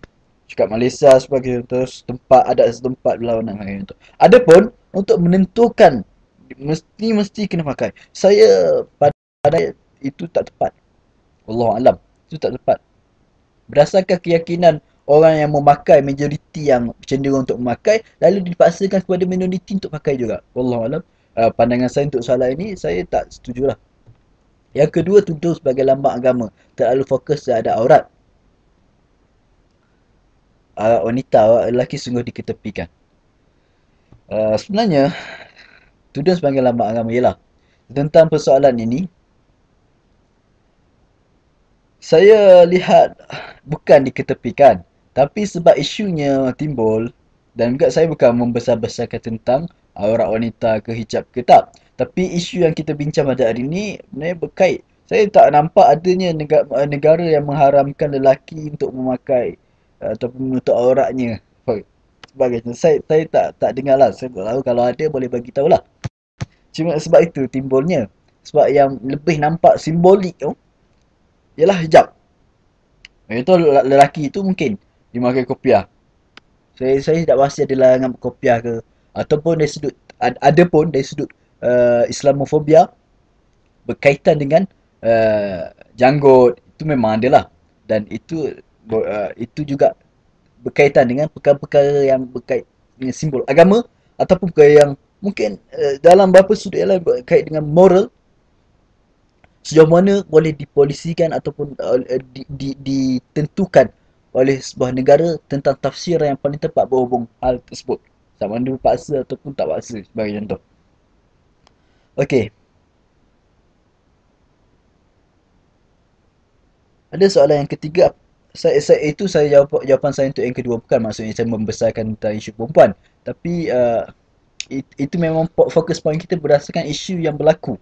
A: cakap Malaysia sebagai contoh, setempat adat setempat berlawanan dengan itu. Adapun untuk menentukan mesti kena pakai, saya pada itu tak tepat. Allah alam, itu tak tepat. Berdasarkan keyakinan orang yang memakai, majoriti yang cenderung untuk memakai, lalu dipaksakan kepada minoriti untuk pakai juga. Wallahu alam. Pandangan saya untuk soalan ini, saya tak setuju lah. Yang kedua, tuduh sebagai lambang agama, terlalu fokus terhadap aurat. Wanita, awak lelaki sungguh diketepikan. Sebenarnya, tuduh sebagai lambang agama ialah tentang persoalan ini, saya lihat bukan diketepikan, tapi sebab isunya timbul, dan juga saya bukan membesar-besarkan tentang aurat wanita ke hijab ke tak. Tapi isu yang kita bincang pada hari ini sebenarnya berkait. Saya tak nampak adanya negara yang mengharamkan lelaki untuk memakai ataupun menutup auratnya. Sebagainya. Saya tak dengar lah. Saya tak tahu, kalau ada boleh bagi tahu lah. Cuma sebab itu timbulnya. Sebab yang lebih nampak simbolik tu ialah hijab. Itu lelaki itu mungkin dia pakai kopiah. Saya tak pasti ada larangan kopiah ke, ataupun dari sudut ada pun dari sudut Islamofobia berkaitan dengan janggut, itu memang ada lah. Dan itu juga berkaitan dengan perkara-perkara yang berkait dengan simbol agama, ataupun perkara yang mungkin dalam beberapa sudut yang lain berkait dengan moral, sejauh mana boleh dipolisikan ataupun ditentukan oleh sebuah negara tentang tafsir yang paling tepat berhubung hal tersebut, sama ada paksa ataupun tak paksa sebagai contoh. Okey, ada soalan yang ketiga. Saya jawab jawapan saya untuk yang kedua, bukan maksudnya saya membesarkan tentang isu perempuan, tapi itu memang fokus point kita berdasarkan isu yang berlaku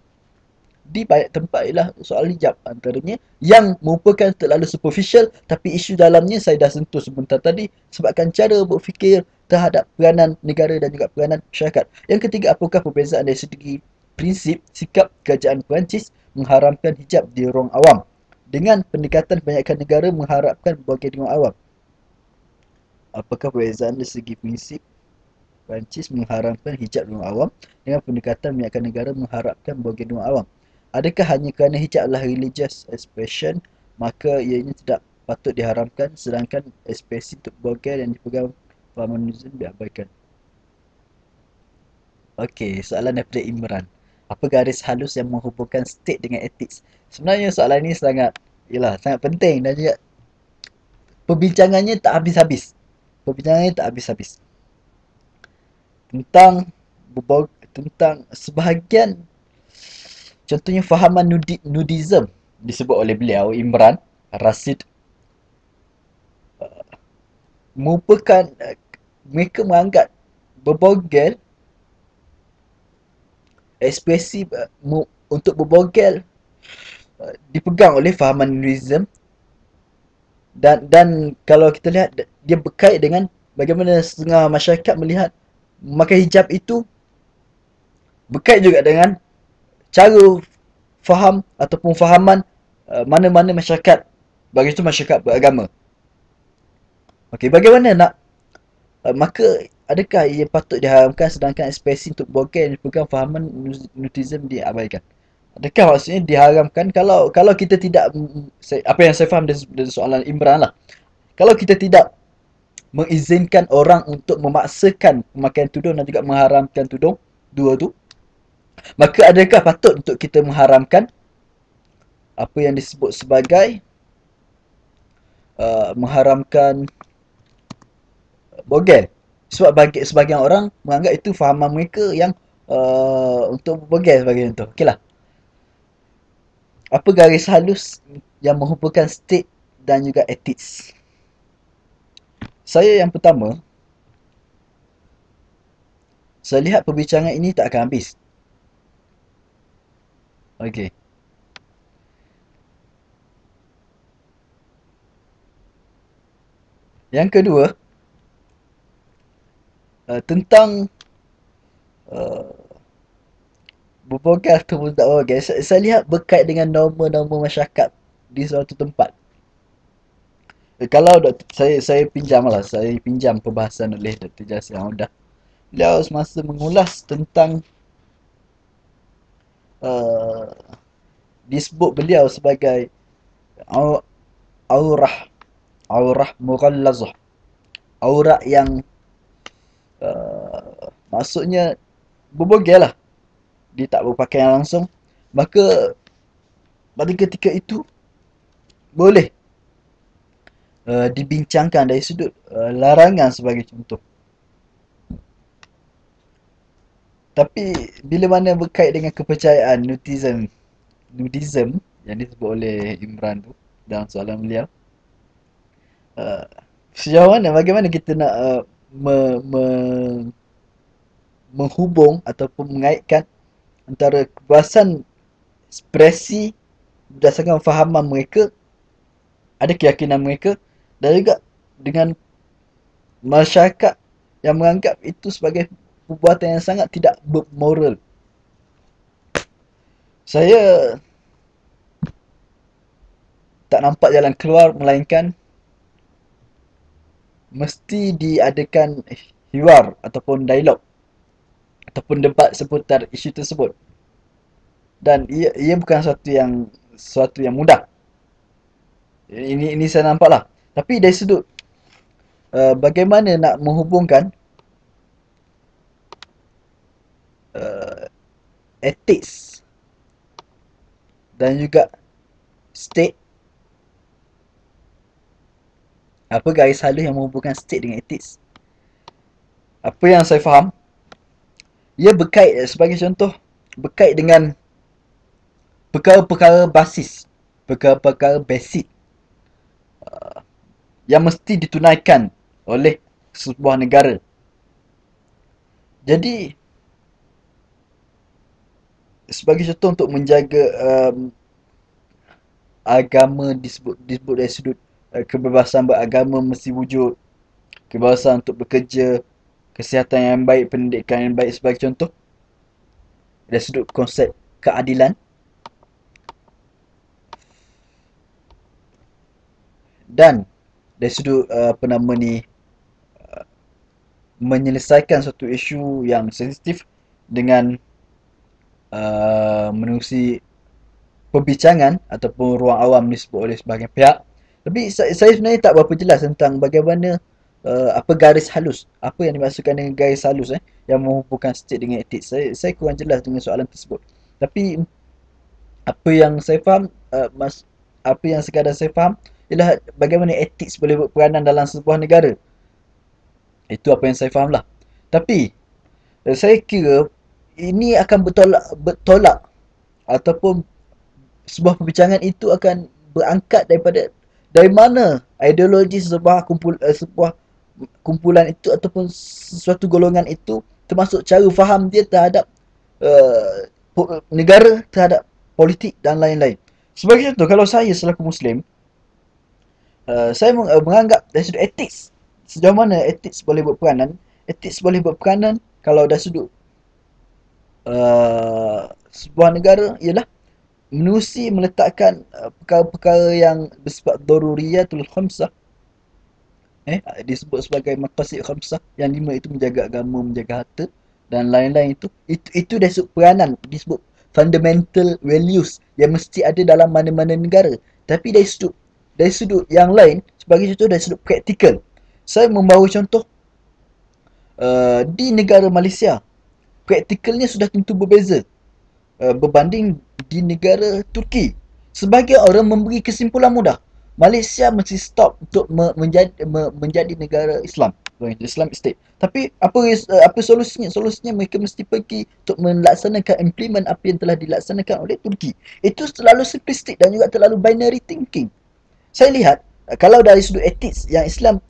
A: di banyak tempat ialah soal hijab, antaranya yang merupakan terlalu superficial, tapi isu dalamnya saya dah sentuh sebentar tadi, sebabkan cara berfikir terhadap peranan negara dan juga peranan masyarakat. Yang ketiga, apakah perbezaan dari segi prinsip sikap kerajaan Perancis mengharamkan hijab di ruang awam dengan pendekatan kebanyakan negara mengharapkan berbagai di ruang awam? Apakah perbezaan dari segi prinsip Perancis mengharamkan hijab di ruang awam dengan pendekatan kebanyakan negara mengharapkan berbagai di ruang awam? Adakah hanya kerana hijab adalah religious expression, maka ianya tidak patut diharamkan, sedangkan ekspresi untuk berbagai yang dipegang fahaman Muslim diabaikan? Okey, soalan daripada Imran. Apa garis halus yang menghubungkan state dengan etik? Sebenarnya soalan ini sangat penting, dan juga perbincangannya tak habis-habis. Perbincangannya tak habis-habis. Tentang tentang sebahagian, contohnya fahaman nudism disebut oleh beliau Imran Rashid, merupakan mereka menganggap berbogel, ekspresi untuk berbogel dipegang oleh fahaman nudism, dan kalau kita lihat dia berkait dengan bagaimana setengah masyarakat melihat memakai hijab itu, berkait juga dengan cara faham ataupun fahaman mana-mana masyarakat, bagi itu masyarakat beragama. Okey, bagaimana nak maka adakah ia patut diharamkan sedangkan ekspresi untuk bogel yang dipegang fahaman nudism diabaikan? Adakah maksudnya diharamkan kalau kita tidak, apa yang saya faham dari soalan Imran lah, kalau kita tidak mengizinkan orang untuk memaksakan pemakaian tudung dan juga mengharamkan tudung, dua tu, maka adakah patut untuk kita mengharamkan apa yang disebut sebagai mengharamkan bogel. Sebab bagi sebagian orang menganggap itu fahaman mereka yang untuk bogel sebagai contoh. Okeylah. Apa garis halus yang menghubungkan state dan juga ethics? Saya yang pertama, saya lihat perbincangan ini tak akan habis. Okey. Yang kedua, tentang uh, berbogel ataupun tak berbogel, saya lihat berkait dengan norma-norma masyarakat di suatu tempat. Kalau saya pinjam lah, saya pinjam perbahasan oleh Dr. Jasir Hamdah. Beliau semasa mengulas tentang uh, disebut beliau sebagai aurah aurah mughallazah, aurat yang maksudnya berbogel lah, dia tak berpakaian langsung, maka pada ketika itu boleh dibincangkan dari sudut larangan sebagai contoh. Tapi bila mana berkait dengan kepercayaan nudism yang disebut oleh Imran tu dalam soalan beliau, uh, sejauh mana bagaimana kita nak me, me, menghubung ataupun mengaitkan antara kebebasan ekspresi berdasarkan fahaman mereka, ada keyakinan mereka, dan juga dengan masyarakat yang menganggap itu sebagai perbuatan yang sangat tidak bermoral. Saya tak nampak jalan keluar melainkan mesti diadakan hiwar ataupun dialog ataupun debat seputar isu tersebut. Dan ia bukan sesuatu yang mudah. Ini saya nampak lah. Tapi dari sudut bagaimana nak menghubungkan uh, ethics dan juga state, apa garis halus yang menghubungkan state dengan ethics? Apa yang saya faham, ia berkait sebagai contoh, berkait dengan perkara-perkara basis, perkara-perkara basic yang mesti ditunaikan oleh sebuah negara. Jadi sebagai contoh untuk menjaga agama disebut dari sudut kebebasan beragama mesti wujud, kebebasan untuk bekerja, kesihatan yang baik, pendidikan yang baik sebagai contoh. Dari sudut konsep keadilan, dan dari sudut apa nama ni, menyelesaikan suatu isu yang sensitif dengan menerusi perbincangan ataupun ruang awam disebut oleh sebahagian pihak. Tapi saya sebenarnya tak berapa jelas tentang bagaimana apa garis halus, apa yang dimaksudkan dengan garis halus yang menghubungkan state dengan etik. Saya kurang jelas dengan soalan tersebut. Tapi apa yang saya faham, apa yang sekadar saya faham ialah bagaimana etik boleh berperanan dalam sebuah negara. Itu apa yang saya faham lah. Tapi saya kira ini akan bertolak ataupun sebuah perbincangan itu akan berangkat dari mana ideologi sebuah kumpulan itu ataupun sesuatu golongan itu, termasuk cara faham dia terhadap uh, negara, terhadap politik dan lain-lain. Sebagai contoh, kalau saya selaku Muslim, saya menganggap dari sudut etik, sejauh mana etik boleh berperanan. Etik boleh berperanan kalau dari sudut sebuah negara ialah menerusi meletakkan perkara-perkara yang bersifat daruriyatul khamsah, disebut sebagai maqasid khamsah, yang 5 itu menjaga agama, menjaga harta dan lain-lain. Itu dari sudut peranan, disebut fundamental values yang mesti ada dalam mana-mana negara. Tapi dari sudut yang lain, sebagai contoh dari sudut praktikal, saya membawa contoh di negara Malaysia, praktikalnya sudah tentu berbeza berbanding di negara Turki. Sebagai orang memberi kesimpulan mudah, Malaysia mesti stop untuk menjadi negara Islam, Islam state. Tapi apa solusinya? Solusinya mereka mesti pergi untuk melaksanakan implement apa yang telah dilaksanakan oleh Turki. Itu terlalu simplistik dan juga terlalu binary thinking. Saya lihat kalau dari sudut etis yang Islam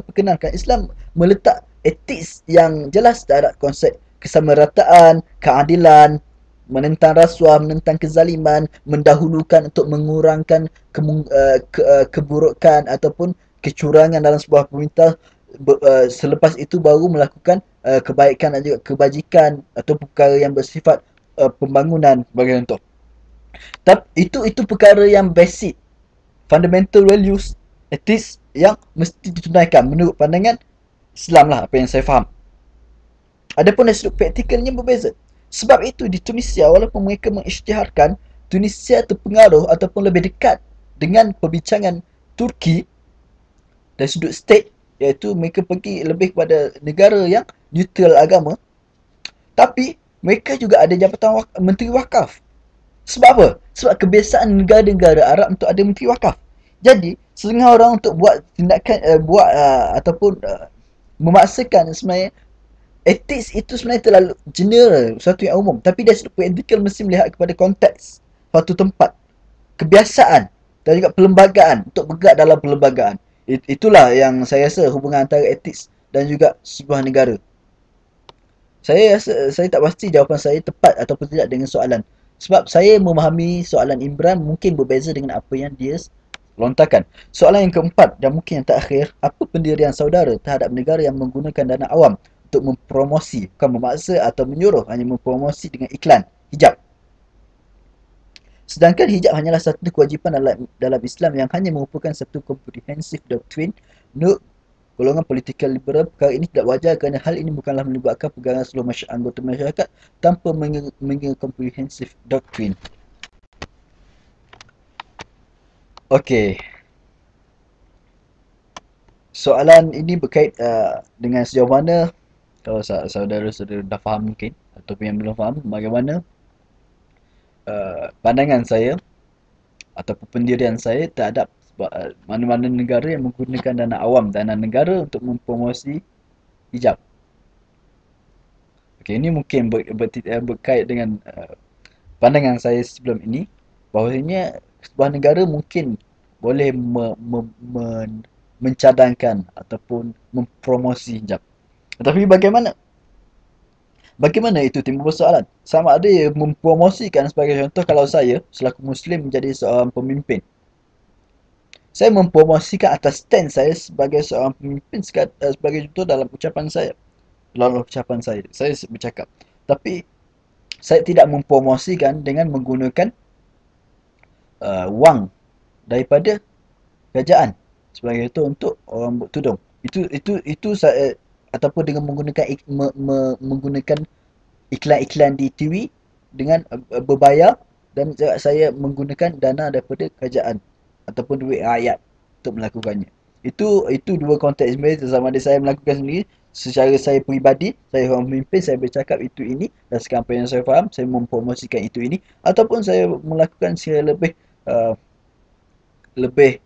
A: perkenalkan, Islam meletak etis yang jelas terhadap konsep kesamarataan, keadilan, menentang rasuah, menentang kezaliman, mendahulukan untuk mengurangkan keburukan ataupun kecurangan dalam sebuah pemerintah. Selepas itu baru melakukan kebaikan dan juga kebajikan atau perkara yang bersifat pembangunan sebagai contoh. Tapi itu perkara yang basic, fundamental values, ethics yang mesti ditunaikan menurut pandangan Islam lah, apa yang saya faham. Adapun dari sudut praktikalnya berbeza. Sebab itu di Tunisia, walaupun mereka mengisytiharkan, Tunisia terpengaruh ataupun lebih dekat dengan perbincangan Turki dari sudut state, iaitu mereka pergi lebih kepada negara yang neutral agama. Tapi mereka juga ada jabatan menteri wakaf. Sebab apa? Sebab kebiasaan negara-negara Arab untuk ada menteri wakaf. Jadi, setengah orang untuk buat tindakan ataupun memaksakan sebenarnya etis itu sebenarnya terlalu general, satu yang umum. Tapi dari sudut praktikal mesti melihat kepada konteks suatu tempat, kebiasaan dan juga perlembagaan untuk bergerak dalam perlembagaan. Itulah yang saya rasa hubungan antara etis dan juga sebuah negara. Saya tak pasti jawapan saya tepat ataupun tidak dengan soalan. Sebab saya memahami soalan Imran mungkin berbeza dengan apa yang dia lontarkan. Soalan yang keempat dan mungkin yang terakhir, apa pendirian saudara terhadap negara yang menggunakan dana awam untuk mempromosi, bukan memaksa atau menyuruh, hanya mempromosi dengan iklan hijab. Sedangkan hijab hanyalah satu kewajipan dalam Islam yang hanya merupakan satu komprehensif doktrin. Menurut golongan politikal liberal, perkara ini tidak wajar kerana hal ini bukanlah melibatkan pegangan seluruh anggota masyarakat tanpa komprehensif doktrin. Okey, soalan ini berkait dengan sejauh mana, kalau saudara-saudara dah faham mungkin, ataupun yang belum faham, bagaimana pandangan saya ataupun pendirian saya terhadap mana-mana negara yang menggunakan dana awam, dana negara untuk mempromosi hijab. Okey, ini mungkin berkait dengan pandangan saya sebelum ini, bahawasanya sebuah negara mungkin boleh mencadangkan ataupun mempromosi hijab. Tetapi bagaimana? Bagaimana itu timbul persoalan? Sama ada ia mempromosikan, sebagai contoh, kalau saya selaku Muslim menjadi seorang pemimpin, saya mempromosikan atas stand saya sebagai seorang pemimpin sebagai contoh dalam ucapan saya. Dalam ucapan saya bercakap. Tapi saya tidak mempromosikan dengan menggunakan wang daripada kerajaan sebagai itu untuk orang bertudung. Itu saya, ataupun dengan menggunakan menggunakan iklan-iklan di TV dengan berbayar, dan saya menggunakan dana daripada kerajaan ataupun duit rakyat untuk melakukannya. Itu dua konteks berbeza. Sama ada saya melakukan sendiri secara saya peribadi, saya orang pemimpin, saya bercakap itu ini dan sekarang apa yang saya faham, saya mempromosikan itu ini, ataupun saya melakukan secara uh, lebih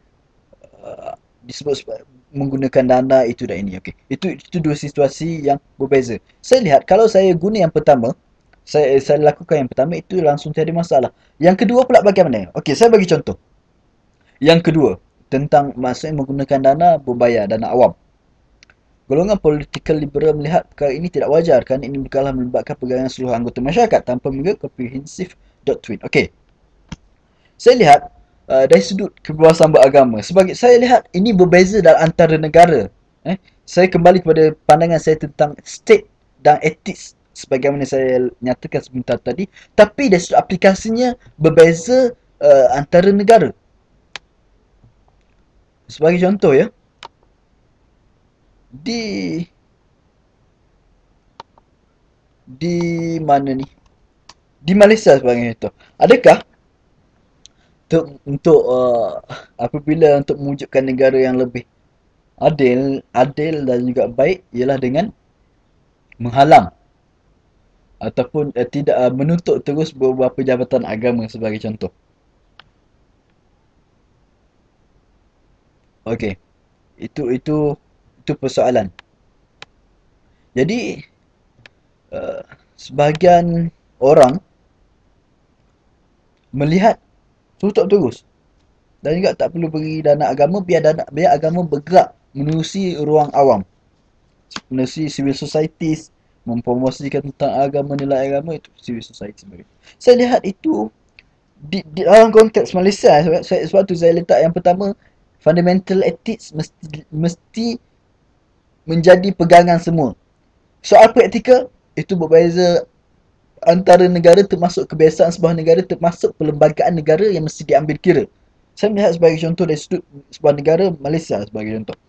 A: disebut menggunakan dana itu dan ini. Okey. Itu dua situasi yang berbeza. Saya lihat kalau saya guna yang pertama, saya lakukan yang pertama, itu langsung tiada masalah. Yang kedua pula bagaimana? Okey, saya bagi contoh. Yang kedua, tentang maksudnya menggunakan dana berbayar, dana awam. Golongan politikal liberal melihat perkara ini tidak wajar kerana ini bukanlah melibatkan pegangan seluruh anggota masyarakat tanpa menggunakan komprehensif doktrin. Okey. Saya lihat dari sudut kebebasan beragama, sebagai saya lihat ini berbeza dalam antara negara. Saya kembali kepada pandangan saya tentang state dan etis sebagaimana saya nyatakan sebentar tadi, tapi dari sudut aplikasinya berbeza antara negara. Sebagai contoh ya, di di mana ni? Di Malaysia sebagai contoh. Adakah untuk apabila untuk mewujudkan negara yang lebih adil dan juga baik, ialah dengan menghalang ataupun tidak menuntut terus beberapa jabatan agama sebagai contoh. Okey. Itu persoalan. Jadi sebahagian orang melihat tutup terus dan juga tak perlu beri dana agama, biar agama bergerak menerusi ruang awam, menerusi civil societies, mempromosikan tentang agama, nilai agama, itu civil society sebenarnya. Saya lihat itu di dalam konteks Malaysia, sebab tu saya letak yang pertama, fundamental ethics mesti menjadi pegangan semua. Soal praktikal itu berbeza antara negara, termasuk kebiasaan sebuah negara, termasuk perlembagaan negara yang mesti diambil kira. Saya melihat sebagai contoh dari sudut sebuah negara, Malaysia sebagai contoh.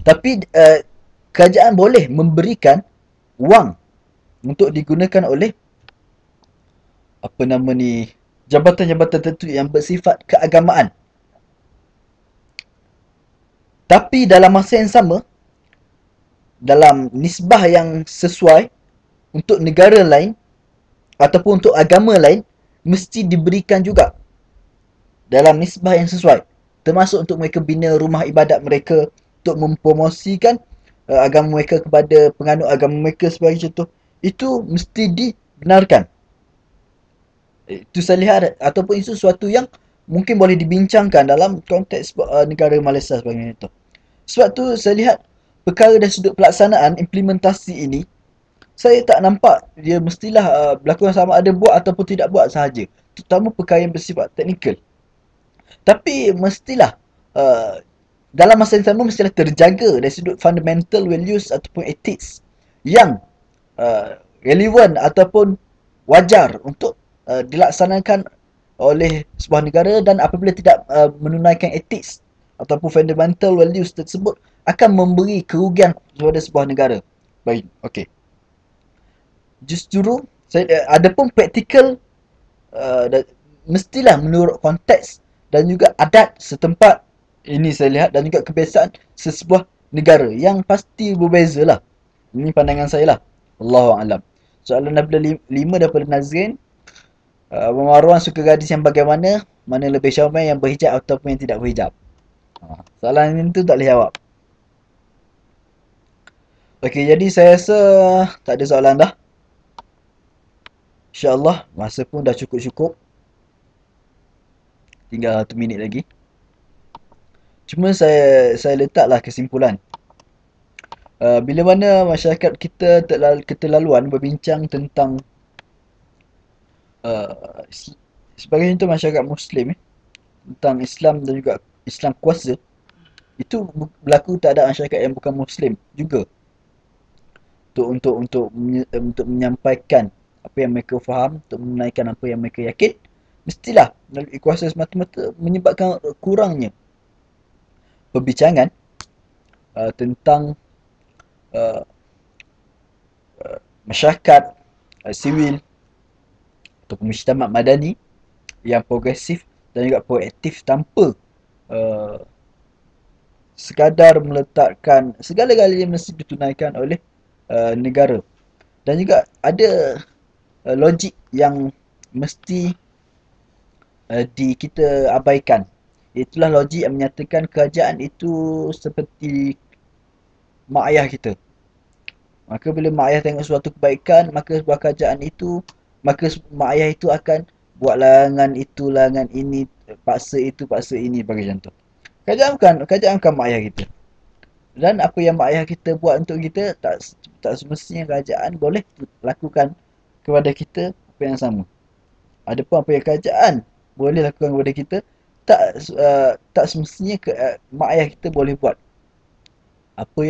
A: Tapi kerajaan boleh memberikan wang untuk digunakan oleh apa nama ni, jabatan-jabatan tertentu yang bersifat keagamaan. Tapi dalam masa yang sama, dalam nisbah yang sesuai, untuk negara lain ataupun untuk agama lain mesti diberikan juga dalam nisbah yang sesuai, termasuk untuk mereka bina rumah ibadat mereka, untuk mempromosikan agama mereka kepada penganut agama mereka sebagai contoh. Itu mesti dibenarkan. Itu saya lihat, ataupun itu sesuatu yang mungkin boleh dibincangkan dalam konteks negara Malaysia sebagai contoh. Sebab tu saya lihat perkara dari sudut pelaksanaan implementasi ini, saya tak nampak dia mestilah berlaku sama ada buat ataupun tidak buat sahaja, terutama perkara yang bersifat teknikal. Tapi mestilah uh, dalam masa yang sama mestilah terjaga dari sudut fundamental values ataupun ethics yang relevan ataupun wajar untuk dilaksanakan oleh sebuah negara, dan apabila tidak menunaikan ethics ataupun fundamental values tersebut akan memberi kerugian kepada sebuah negara. Baik, okey. Justru ada pun praktikal, uh, mestilah menurut konteks dan juga adat setempat, ini saya lihat, dan juga kebiasaan sesebuah negara yang pasti berbeza lah. Ini pandangan saya lah. Allahu a'lam. Soalan daripada 5 daripada Nazrin. Abang Marwan suka gadis yang bagaimana? Mana lebih comel, yang berhijab ataupun yang tidak berhijab? Soalan ini tu tak boleh jawab. Okey, jadi saya rasa tak ada soalan dah. InsyaAllah masa pun dah cukup-cukup. Tinggal 1 minit lagi. Cuma saya letaklah kesimpulan. Bila mana masyarakat kita keterlaluan berbincang tentang uh, sebagai contoh masyarakat Muslim, tentang Islam dan juga Islam kuasa, itu berlaku tak ada masyarakat yang bukan Muslim juga, untuk menyampaikan apa yang mereka faham, untuk menunaikan apa yang mereka yakin, mestilah melalui kuasa semata-mata menyebabkan kurangnya perbincangan tentang uh, masyarakat sivil ataupun mujtama' madani yang progresif dan juga proaktif, tanpa uh, sekadar meletakkan segala-galanya mesti ditunaikan oleh negara. Dan juga ada logik yang mesti kita abaikan. Itulah logik yang menyatakan kerajaan itu seperti mak ayah kita. Maka bila mak ayah tengok suatu kebaikan, maka sebuah kerajaan itu, maka mak ayah itu akan buat larangan itu, larangan ini, paksa itu, paksa ini, bagi contoh. Kerajaan bukan mak ayah kita. Dan apa yang mak ayah kita buat untuk kita, tak semestinya kerajaan boleh lakukan kepada kita apa yang sama. Adapun apa yang kerajaan boleh lakukan kepada kita, tak semestinya mak ayah kita boleh buat apa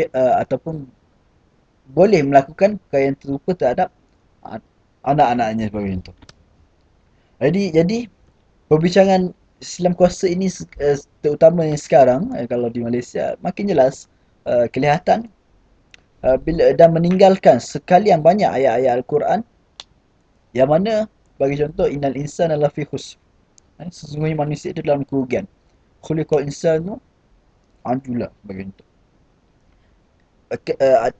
A: ataupun boleh melakukan perkara yang terupa terhadap anak-anaknya sebagai contoh. Jadi perbincangan Islam kuasa ini, terutama yang sekarang, kalau di Malaysia makin jelas kelihatan, bila dan meninggalkan sekalian banyak ayat-ayat Al-Quran yang mana bagi contoh, innal insana lafi khusr, sesungguhnya manusia itu dalam kerugian. Khuliqal insanu ajula, bagi contoh.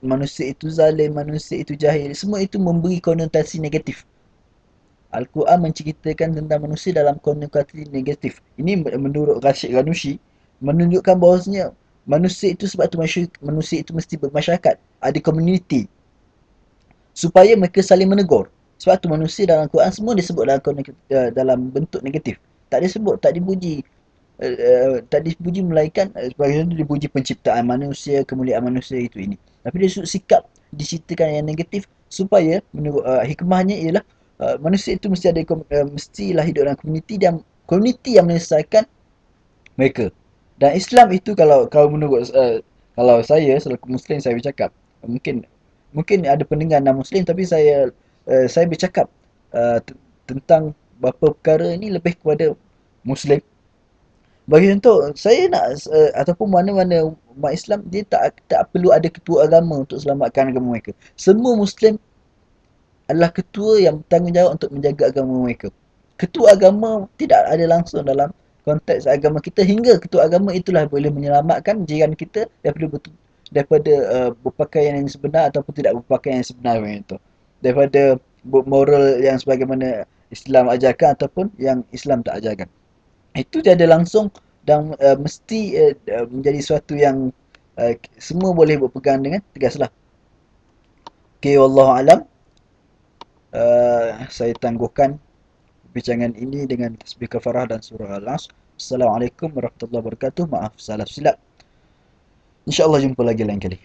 A: Manusia itu zalim, manusia itu jahil, semua itu memberi konotasi negatif. Al-Quran menceritakan tentang manusia dalam konotasi negatif. Ini menurut Rashid Ghanushi, menunjukkan bahawasanya manusia itu, sebab tu manusia itu mesti bermasyarakat, ada community, supaya mereka saling menegur. Sebab tu manusia dalam Quran semua disebut dalam bentuk negatif. Tak disebut, tak dipuji. Tak dipuji melainkan sebagai contoh dipuji penciptaan manusia, kemuliaan manusia itu ini. Tapi dia sikap diceritakan yang negatif supaya menurut hikmahnya ialah manusia itu mesti ada mestilah hidup dalam komuniti, dan komuniti yang menyelesaikan mereka. Dan Islam itu, kalau kalau menurut kalau saya selaku muslim saya bercakap, mungkin mungkin ada pendengar non muslim, tapi saya bercakap tentang beberapa perkara ini lebih kepada muslim. Bagi contoh, saya nak ataupun mana-mana umat Islam, dia tak perlu ada ketua agama untuk selamatkan agama mereka. Semua muslim adalah ketua yang bertanggungjawab untuk menjaga agama mereka. Ketua agama tidak ada langsung dalam konteks agama kita, hingga ketua agama itulah boleh menyelamatkan jiran kita daripada berpakaian yang sebenar ataupun tidak berpakaian yang sebenar itu. Daripada moral yang sebagaimana Islam ajarkan ataupun yang Islam tak ajarkan. Itu tiada langsung, dan mesti menjadi suatu yang semua boleh berpegang dengan tegaslah. Okay, wallahu alam. Saya tangguhkan perbincangan ini dengan tasbih kafarah dan surah Al-Asr. Assalamualaikum warahmatullahi wabarakatuh. Maaf salah silap. InsyaAllah jumpa lagi lain kali.